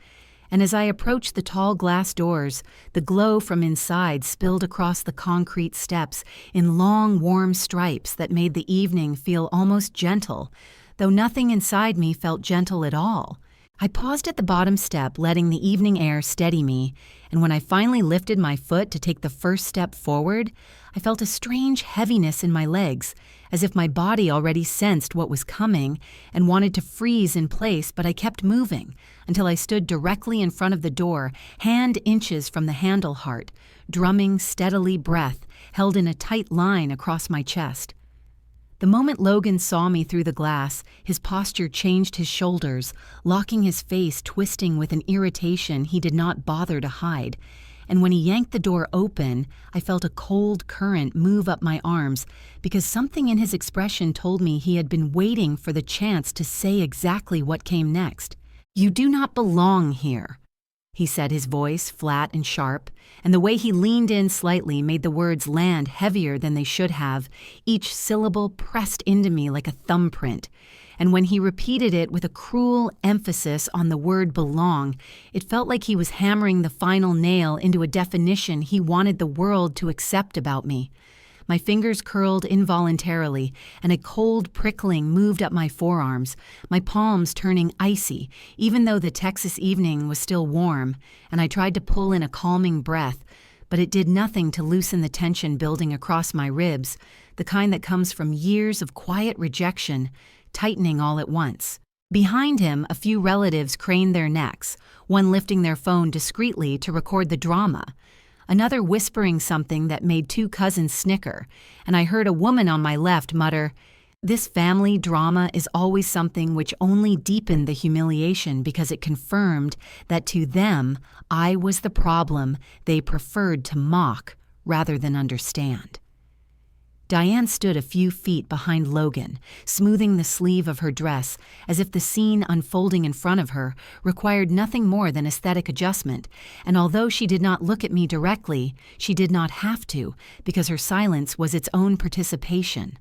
And as I approached the tall glass doors, the glow from inside spilled across the concrete steps in long, warm stripes that made the evening feel almost gentle, though nothing inside me felt gentle at all. I paused at the bottom step, letting the evening air steady me, and when I finally lifted my foot to take the first step forward, I felt a strange heaviness in my legs, as if my body already sensed what was coming and wanted to freeze in place, but I kept moving until I stood directly in front of the door, hand inches from the handle heart, drumming steadily, breath held in a tight line across my chest. The moment Logan saw me through the glass, his posture changed his shoulders, locking his face twisting with an irritation he did not bother to hide. And when he yanked the door open, I felt a cold current move up my arms because something in his expression told me he had been waiting for the chance to say exactly what came next. "You do not belong here," he said, his voice flat and sharp, and the way he leaned in slightly made the words land heavier than they should have, each syllable pressed into me like a thumbprint. And when he repeated it with a cruel emphasis on the word belong, it felt like he was hammering the final nail into a definition he wanted the world to accept about me. My fingers curled involuntarily, and a cold prickling moved up my forearms, my palms turning icy, even though the Texas evening was still warm, and I tried to pull in a calming breath, but it did nothing to loosen the tension building across my ribs, the kind that comes from years of quiet rejection, tightening all at once. Behind him, a few relatives craned their necks, one lifting their phone discreetly to record the drama, another whispering something that made two cousins snicker, and I heard a woman on my left mutter, This family drama is always something which only deepened the humiliation because it confirmed that to them, I was the problem they preferred to mock rather than understand. Diane stood a few feet behind Logan, smoothing the sleeve of her dress as if the scene unfolding in front of her required nothing more than aesthetic adjustment, and although she did not look at me directly, she did not have to because her silence was its own participation.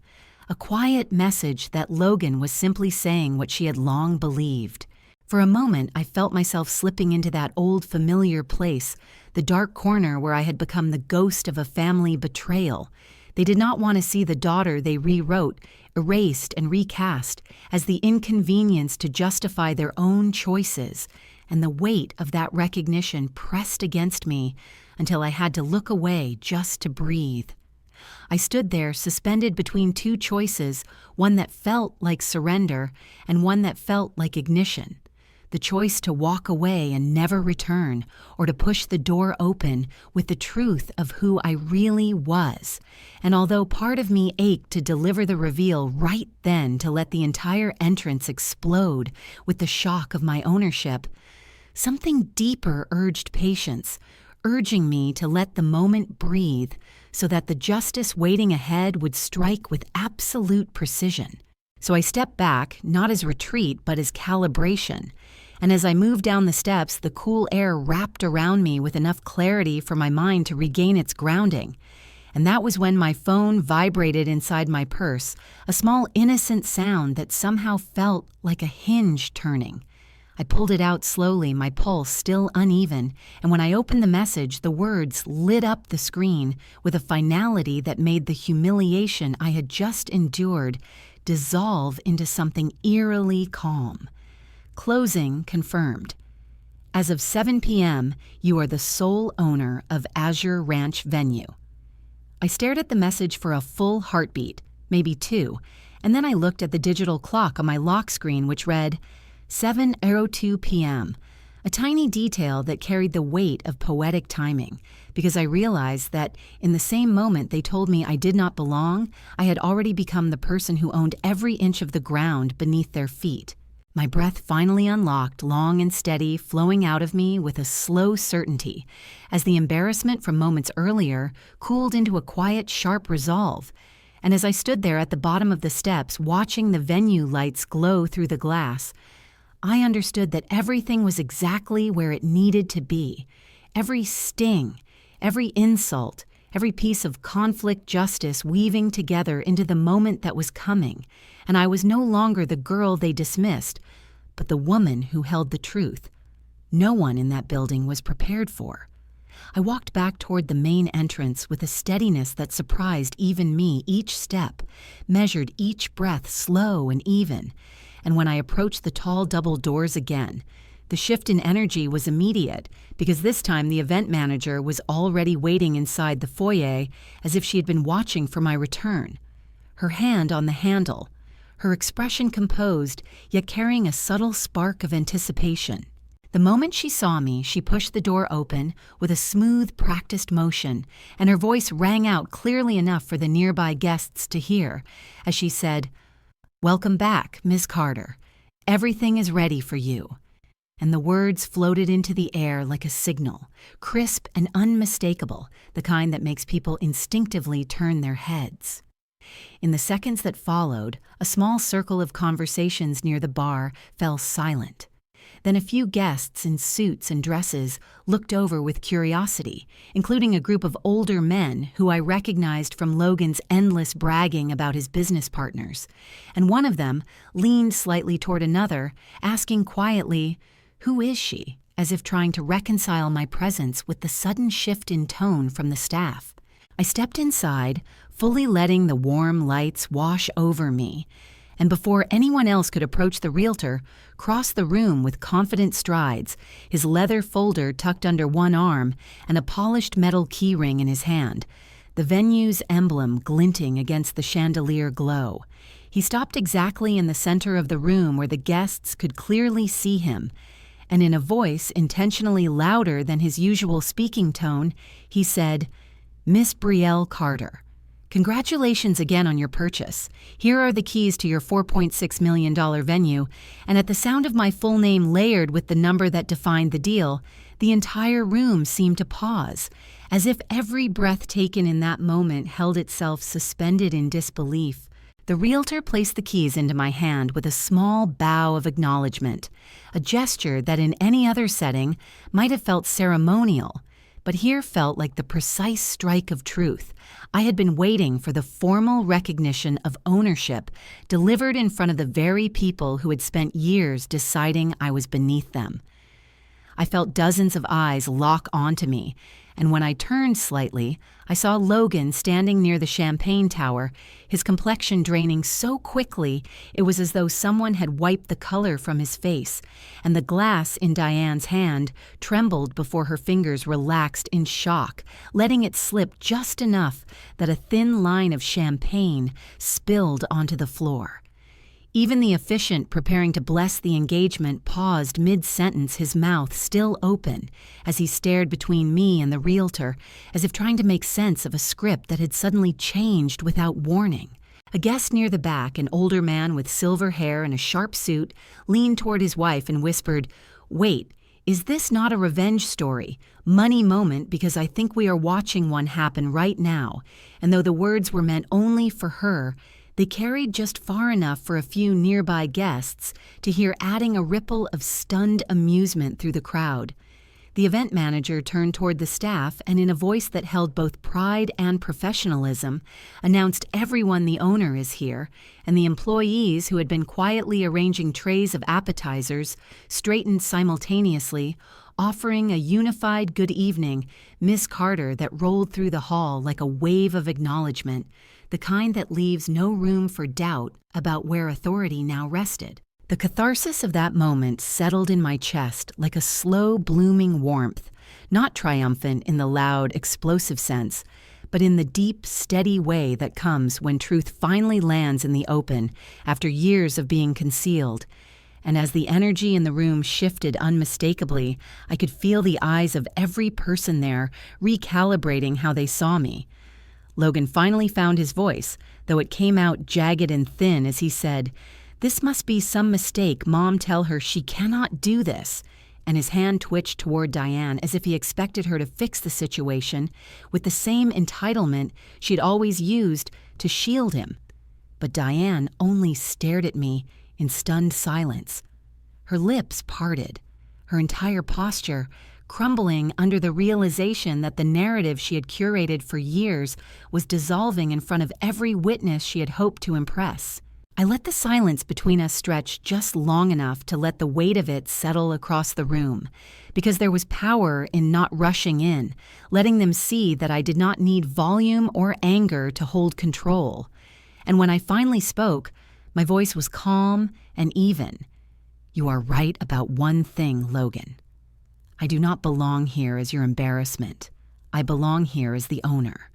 A quiet message that Logan was simply saying what she had long believed. For a moment, I felt myself slipping into that old familiar place, the dark corner where I had become the ghost of a family betrayal. They did not want to see the daughter they rewrote, erased, and recast as the inconvenience to justify their own choices, and the weight of that recognition pressed against me until I had to look away just to breathe. I stood there suspended between two choices, one that felt like surrender and one that felt like ignition. The choice to walk away and never return, or to push the door open with the truth of who I really was. And although part of me ached to deliver the reveal right then to let the entire entrance explode with the shock of my ownership, something deeper urged patience, urging me to let the moment breathe so that the justice waiting ahead would strike with absolute precision. So I stepped back, not as retreat, but as calibration. And as I moved down the steps, the cool air wrapped around me with enough clarity for my mind to regain its grounding. And that was when my phone vibrated inside my purse, a small innocent sound that somehow felt like a hinge turning. I pulled it out slowly, my pulse still uneven, and when I opened the message, the words lit up the screen with a finality that made the humiliation I had just endured dissolve into something eerily calm. Closing confirmed. As of 7 p.m., you are the sole owner of Azure Ranch Venue. I stared at the message for a full heartbeat, maybe two, and then I looked at the digital clock on my lock screen which read 7:02 p.m., a tiny detail that carried the weight of poetic timing, because I realized that in the same moment they told me I did not belong, I had already become the person who owned every inch of the ground beneath their feet. My breath finally unlocked, long and steady, flowing out of me with a slow certainty, as the embarrassment from moments earlier cooled into a quiet, sharp resolve. And as I stood there at the bottom of the steps, watching the venue lights glow through the glass, I understood that everything was exactly where it needed to be. Every sting, every insult, every piece of conflict justice weaving together into the moment that was coming, and I was no longer the girl they dismissed, but the woman who held the truth. No one in that building was prepared for. I walked back toward the main entrance with a steadiness that surprised even me each step, measured each breath slow and even, and when I approached the tall double doors again, the shift in energy was immediate because this time the event manager was already waiting inside the foyer as if she had been watching for my return. Her hand on the handle, her expression composed, yet carrying a subtle spark of anticipation. The moment she saw me, she pushed the door open with a smooth, practiced motion, and her voice rang out clearly enough for the nearby guests to hear as she said, "Welcome back, Miss Carter. Everything is ready for you." And the words floated into the air like a signal, crisp and unmistakable, the kind that makes people instinctively turn their heads. In the seconds that followed, a small circle of conversations near the bar fell silent. Then a few guests in suits and dresses looked over with curiosity, including a group of older men who I recognized from Logan's endless bragging about his business partners. And one of them leaned slightly toward another, asking quietly, "Who is she?" as if trying to reconcile my presence with the sudden shift in tone from the staff. I stepped inside, fully letting the warm lights wash over me, and before anyone else could approach the Realtor, crossed the room with confident strides, his leather folder tucked under one arm and a polished metal keyring in his hand, the venue's emblem glinting against the chandelier glow. He stopped exactly in the center of the room where the guests could clearly see him, and in a voice intentionally louder than his usual speaking tone, he said, "Miss Brielle Carter." Congratulations again on your purchase. Here are the keys to your $4.6 million venue, and at the sound of my full name layered with the number that defined the deal, the entire room seemed to pause, as if every breath taken in that moment held itself suspended in disbelief. The realtor placed the keys into my hand with a small bow of acknowledgement, a gesture that in any other setting might have felt ceremonial, but here felt like the precise strike of truth. I had been waiting for the formal recognition of ownership delivered in front of the very people who had spent years deciding I was beneath them. I felt dozens of eyes lock onto me, and when I turned slightly, I saw Logan standing near the champagne tower, his complexion draining so quickly it was as though someone had wiped the color from his face, and the glass in Diane's hand trembled before her fingers relaxed in shock, letting it slip just enough that a thin line of champagne spilled onto the floor. Even the officiant preparing to bless the engagement paused mid-sentence, his mouth still open, as he stared between me and the realtor, as if trying to make sense of a script that had suddenly changed without warning. A guest near the back, an older man with silver hair and a sharp suit, leaned toward his wife and whispered, "Wait, is this not a revenge story? Money moment, because I think we are watching one happen right now." And though the words were meant only for her, they carried just far enough for a few nearby guests to hear, adding a ripple of stunned amusement through the crowd. The event manager turned toward the staff and in a voice that held both pride and professionalism, announced everyone the owner is here, and the employees who had been quietly arranging trays of appetizers straightened simultaneously, offering a unified good evening, Miss Carter, that rolled through the hall like a wave of acknowledgement, the kind that leaves no room for doubt about where authority now rested. The catharsis of that moment settled in my chest like a slow blooming warmth, not triumphant in the loud, explosive sense, but in the deep, steady way that comes when truth finally lands in the open after years of being concealed. And as the energy in the room shifted unmistakably, I could feel the eyes of every person there recalibrating how they saw me. Logan finally found his voice, though it came out jagged and thin as he said, "This must be some mistake. Mom, tell her she cannot do this." And his hand twitched toward Diane as if he expected her to fix the situation with the same entitlement she'd always used to shield him. But Diane only stared at me in stunned silence. Her lips parted, her entire posture crumbling under the realization that the narrative she had curated for years was dissolving in front of every witness she had hoped to impress. I let the silence between us stretch just long enough to let the weight of it settle across the room, because there was power in not rushing in, letting them see that I did not need volume or anger to hold control. And when I finally spoke, my voice was calm and even. "You are right about one thing, Logan. I do not belong here as your embarrassment. I belong here as the owner."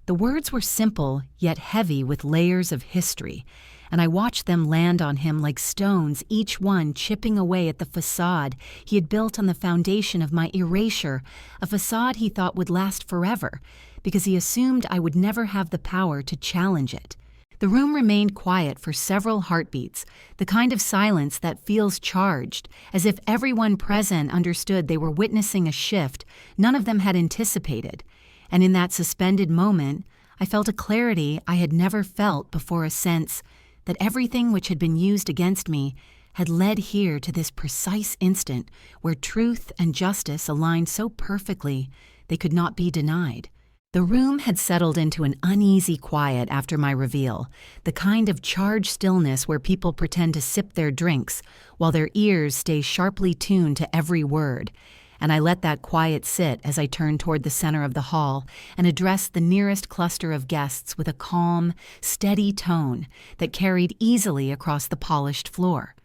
The words were simple, yet heavy with layers of history, and I watched them land on him like stones, each one chipping away at the facade he had built on the foundation of my erasure, a facade he thought would last forever, because he assumed I would never have the power to challenge it. The room remained quiet for several heartbeats, the kind of silence that feels charged, as if everyone present understood they were witnessing a shift none of them had anticipated. And in that suspended moment, I felt a clarity I had never felt before, a sense that everything which had been used against me had led here to this precise instant where truth and justice aligned so perfectly they could not be denied. The room had settled into an uneasy quiet after my reveal, the kind of charged stillness where people pretend to sip their drinks while their ears stay sharply tuned to every word. And I let that quiet sit as I turned toward the center of the hall and addressed the nearest cluster of guests with a calm, steady tone that carried easily across the polished floor,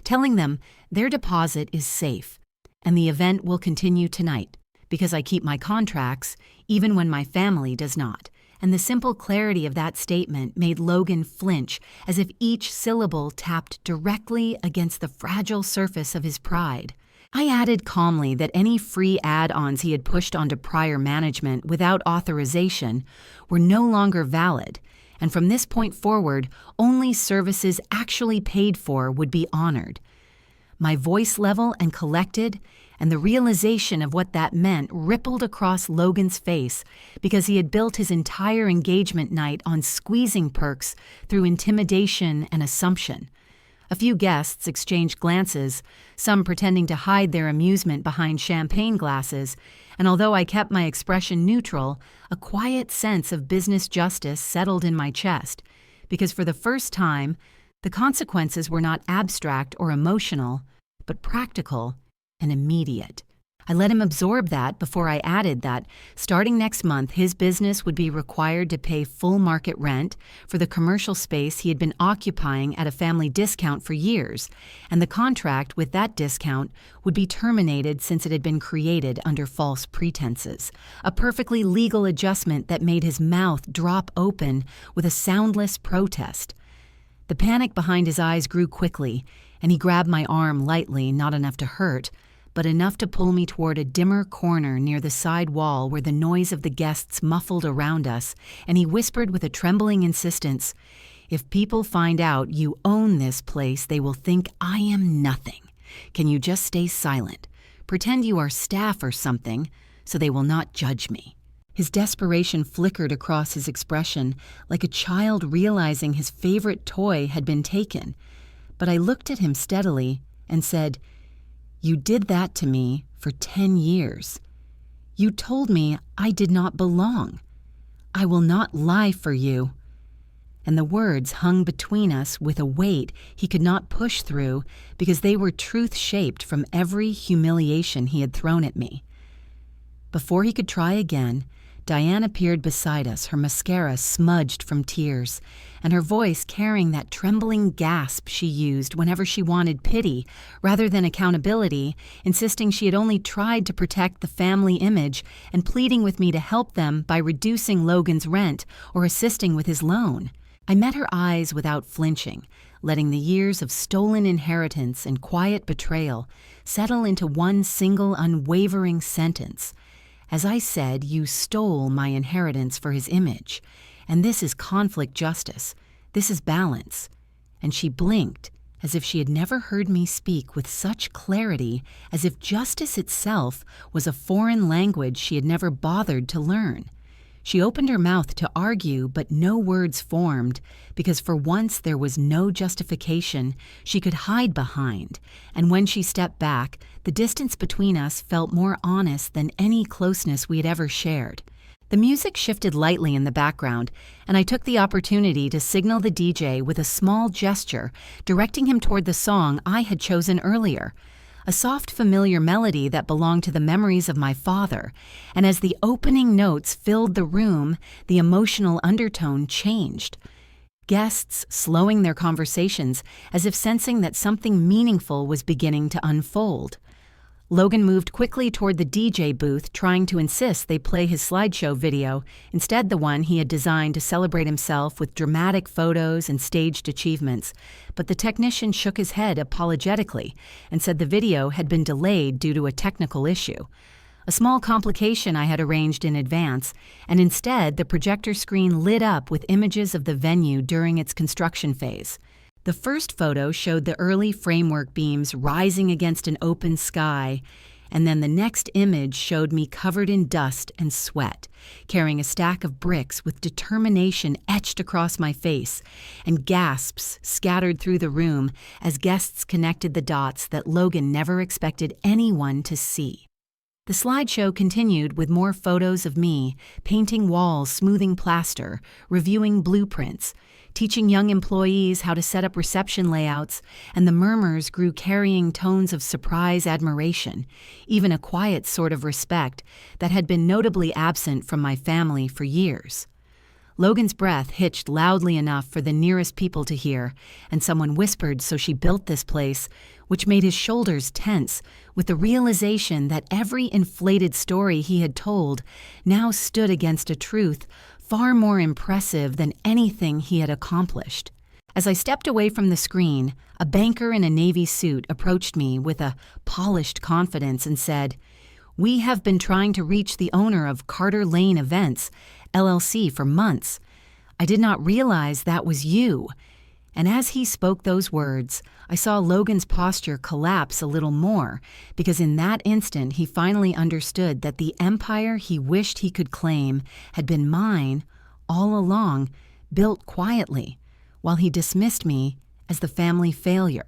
telling them their deposit is safe and the event will continue tonight, because I keep my contracts even when my family does not. And the simple clarity of that statement made Logan flinch, as if each syllable tapped directly against the fragile surface of his pride. I added calmly that any free add-ons he had pushed onto prior management without authorization were no longer valid, and from this point forward, only services actually paid for would be honored. My voice level and collected, and the realization of what that meant rippled across Logan's face because he had built his entire engagement night on squeezing perks through intimidation and assumption. A few guests exchanged glances, some pretending to hide their amusement behind champagne glasses, and although I kept my expression neutral, a quiet sense of business justice settled in my chest, because for the first time, the consequences were not abstract or emotional, but practical and immediate. I let him absorb that before I added that, starting next month, his business would be required to pay full market rent for the commercial space he had been occupying at a family discount for years, and the contract with that discount would be terminated since it had been created under false pretenses, a perfectly legal adjustment that made his mouth drop open with a soundless protest. The panic behind his eyes grew quickly, and he grabbed my arm lightly, not enough to hurt, but enough to pull me toward a dimmer corner near the side wall where the noise of the guests muffled around us, and he whispered with a trembling insistence, "If people find out you own this place, they will think I am nothing. Can you just stay silent? Pretend you are staff or something, so they will not judge me." His desperation flickered across his expression, like a child realizing his favorite toy had been taken. But I looked at him steadily and said, "You did that to me for 10 years. You told me I did not belong. I will not lie for you." And the words hung between us with a weight he could not push through because they were truth-shaped from every humiliation he had thrown at me. Before he could try again, Diane appeared beside us, her mascara smudged from tears, and her voice carrying that trembling gasp she used whenever she wanted pity rather than accountability, insisting she had only tried to protect the family image and pleading with me to help them by reducing Logan's rent or assisting with his loan. I met her eyes without flinching, letting the years of stolen inheritance and quiet betrayal settle into one single unwavering sentence. As I said, you stole my inheritance for his image, and this is conflict justice. This is balance. And she blinked, as if she had never heard me speak with such clarity, as if justice itself was a foreign language she had never bothered to learn. She opened her mouth to argue, but no words formed, because for once there was no justification she could hide behind, and when she stepped back, the distance between us felt more honest than any closeness we had ever shared. The music shifted lightly in the background, and I took the opportunity to signal the DJ with a small gesture, directing him toward the song I had chosen earlier, a soft, familiar melody that belonged to the memories of my father, and as the opening notes filled the room, the emotional undertone changed. Guests slowing their conversations as if sensing that something meaningful was beginning to unfold. Logan moved quickly toward the DJ booth, trying to insist they play his slideshow video, instead the one he had designed to celebrate himself with dramatic photos and staged achievements. But the technician shook his head apologetically and said the video had been delayed due to a technical issue. A small complication I had arranged in advance, and instead the projector screen lit up with images of the venue during its construction phase. The first photo showed the early framework beams rising against an open sky, and then the next image showed me covered in dust and sweat, carrying a stack of bricks with determination etched across my face, and gasps scattered through the room as guests connected the dots that Logan never expected anyone to see. The slideshow continued with more photos of me, painting walls, smoothing plaster, reviewing blueprints, teaching young employees how to set up reception layouts, and the murmurs grew carrying tones of surprise admiration, even a quiet sort of respect that had been notably absent from my family for years. Logan's breath hitched loudly enough for the nearest people to hear, and someone whispered, "So she built this place," which made his shoulders tense with the realization that every inflated story he had told now stood against a truth far more impressive than anything he had accomplished. As I stepped away from the screen, a banker in a navy suit approached me with a polished confidence and said, "We have been trying to reach the owner of Carter Lane Events, LLC for months. I did not realize that was you." And as he spoke those words, I saw Logan's posture collapse a little more, because in that instant he finally understood that the empire he wished he could claim had been mine all along, built quietly, while he dismissed me as the family failure.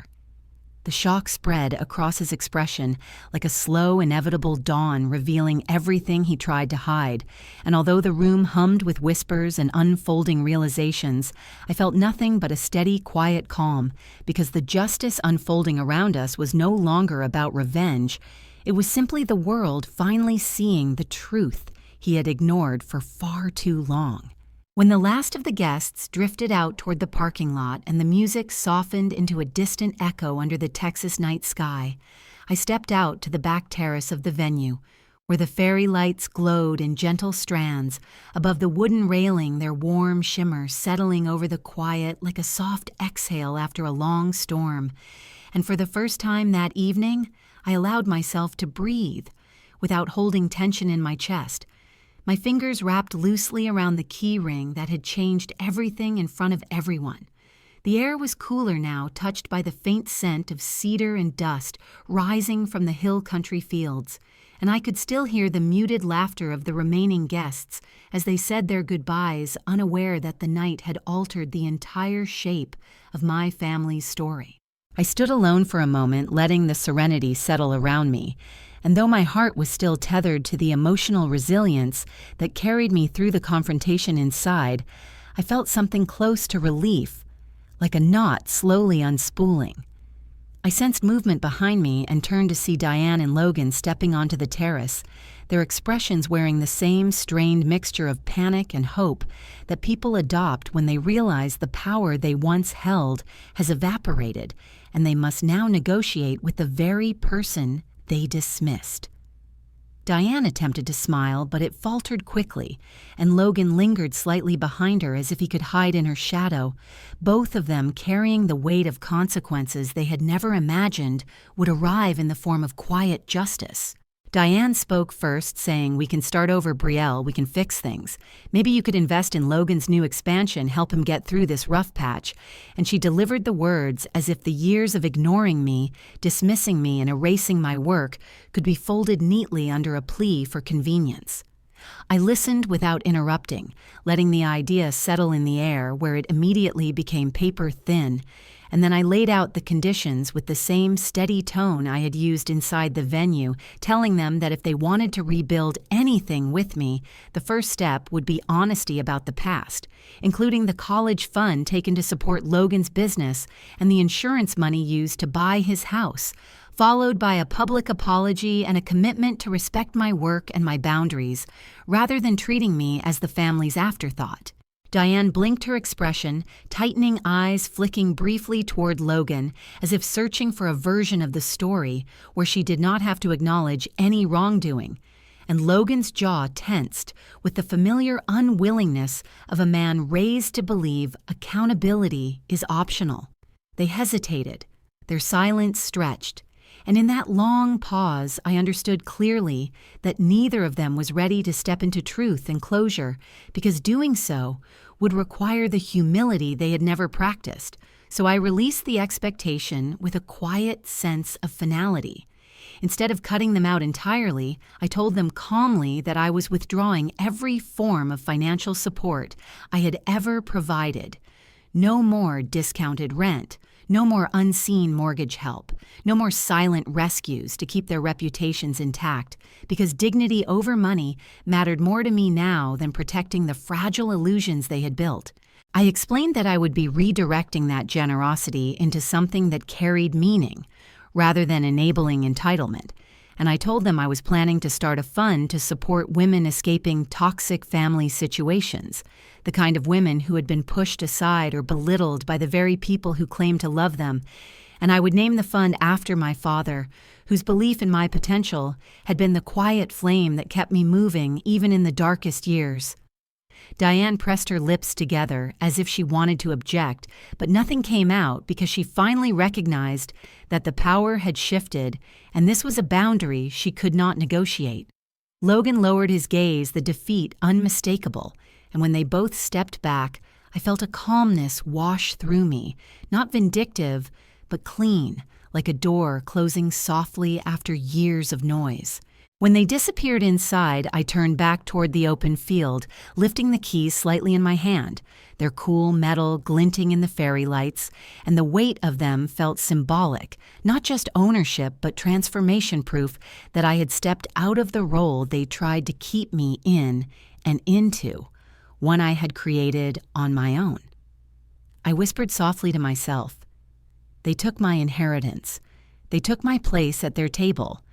The shock spread across his expression like a slow, inevitable dawn revealing everything he tried to hide, and although the room hummed with whispers and unfolding realizations, I felt nothing but a steady, quiet calm, because the justice unfolding around us was no longer about revenge. It was simply the world finally seeing the truth he had ignored for far too long. When the last of the guests drifted out toward the parking lot and the music softened into a distant echo under the Texas night sky, I stepped out to the back terrace of the venue, where the fairy lights glowed in gentle strands, above the wooden railing their warm shimmer settling over the quiet like a soft exhale after a long storm. And for the first time that evening, I allowed myself to breathe, without holding tension in my chest. My fingers wrapped loosely around the key ring that had changed everything in front of everyone. The air was cooler now, touched by the faint scent of cedar and dust rising from the hill country fields, and I could still hear the muted laughter of the remaining guests as they said their goodbyes, unaware that the night had altered the entire shape of my family's story. I stood alone for a moment, letting the serenity settle around me, and though my heart was still tethered to the emotional resilience that carried me through the confrontation inside, I felt something close to relief, like a knot slowly unspooling. I sensed movement behind me and turned to see Diane and Logan stepping onto the terrace, their expressions wearing the same strained mixture of panic and hope that people adopt when they realize the power they once held has evaporated and they must now negotiate with the very person they dismissed. Diane attempted to smile, but it faltered quickly, and Logan lingered slightly behind her as if he could hide in her shadow, both of them carrying the weight of consequences they had never imagined would arrive in the form of quiet justice. Diane spoke first, saying, "We can start over, Brielle. We can fix things. Maybe you could invest in Logan's new expansion, help him get through this rough patch." And she delivered the words as if the years of ignoring me, dismissing me, and erasing my work could be folded neatly under a plea for convenience. I listened without interrupting, letting the idea settle in the air where it immediately became paper thin, and then I laid out the conditions with the same steady tone I had used inside the venue, telling them that if they wanted to rebuild anything with me, the first step would be honesty about the past, including the college fund taken to support Logan's business and the insurance money used to buy his house, followed by a public apology and a commitment to respect my work and my boundaries, rather than treating me as the family's afterthought. Diane blinked her expression, tightening eyes flicking briefly toward Logan, as if searching for a version of the story where she did not have to acknowledge any wrongdoing. And Logan's jaw tensed with the familiar unwillingness of a man raised to believe accountability is optional. They hesitated, their silence stretched, and in that long pause I understood clearly that neither of them was ready to step into truth and closure, because doing so would require the humility they had never practiced. So I released the expectation with a quiet sense of finality. Instead of cutting them out entirely, I told them calmly that I was withdrawing every form of financial support I had ever provided. No more discounted rent, no more unseen mortgage help, no more silent rescues to keep their reputations intact, because dignity over money mattered more to me now than protecting the fragile illusions they had built. I explained that I would be redirecting that generosity into something that carried meaning, rather than enabling entitlement, and I told them I was planning to start a fund to support women escaping toxic family situations, the kind of women who had been pushed aside or belittled by the very people who claimed to love them, and I would name the fund after my father, whose belief in my potential had been the quiet flame that kept me moving even in the darkest years. Diane pressed her lips together as if she wanted to object, but nothing came out because she finally recognized that the power had shifted and this was a boundary she could not negotiate. Logan lowered his gaze, the defeat unmistakable, and when they both stepped back, I felt a calmness wash through me, not vindictive, but clean, like a door closing softly after years of noise. When they disappeared inside, I turned back toward the open field, lifting the keys slightly in my hand, their cool metal glinting in the fairy lights, and the weight of them felt symbolic, not just ownership but transformation proof that I had stepped out of the role they tried to keep me in and into, one I had created on my own. I whispered softly to myself, "They took my inheritance. They took my place at their table.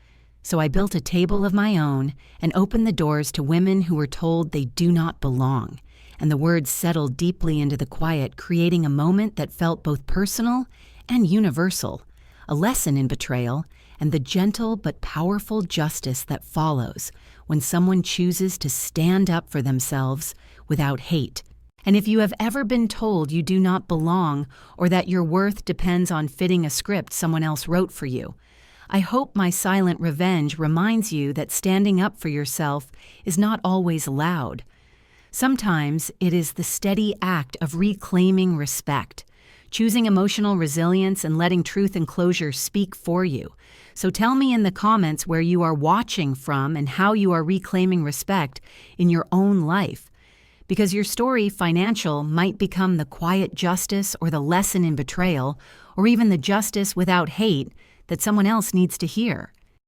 So I built a table of my own and opened the doors to women who were told they do not belong." And the words settled deeply into the quiet, creating a moment that felt both personal and universal, a lesson in betrayal and the gentle but powerful justice that follows when someone chooses to stand up for themselves without hate. And if you have ever been told you do not belong or that your worth depends on fitting a script someone else wrote for you, I hope my silent revenge reminds you that standing up for yourself is not always loud. Sometimes it is the steady act of reclaiming respect, choosing emotional resilience and letting truth and closure speak for you. So tell me in the comments where you are watching from and how you are reclaiming respect in your own life. Because your story, financial, might become the quiet justice or the lesson in betrayal, or even the justice without hate that someone else needs to hear.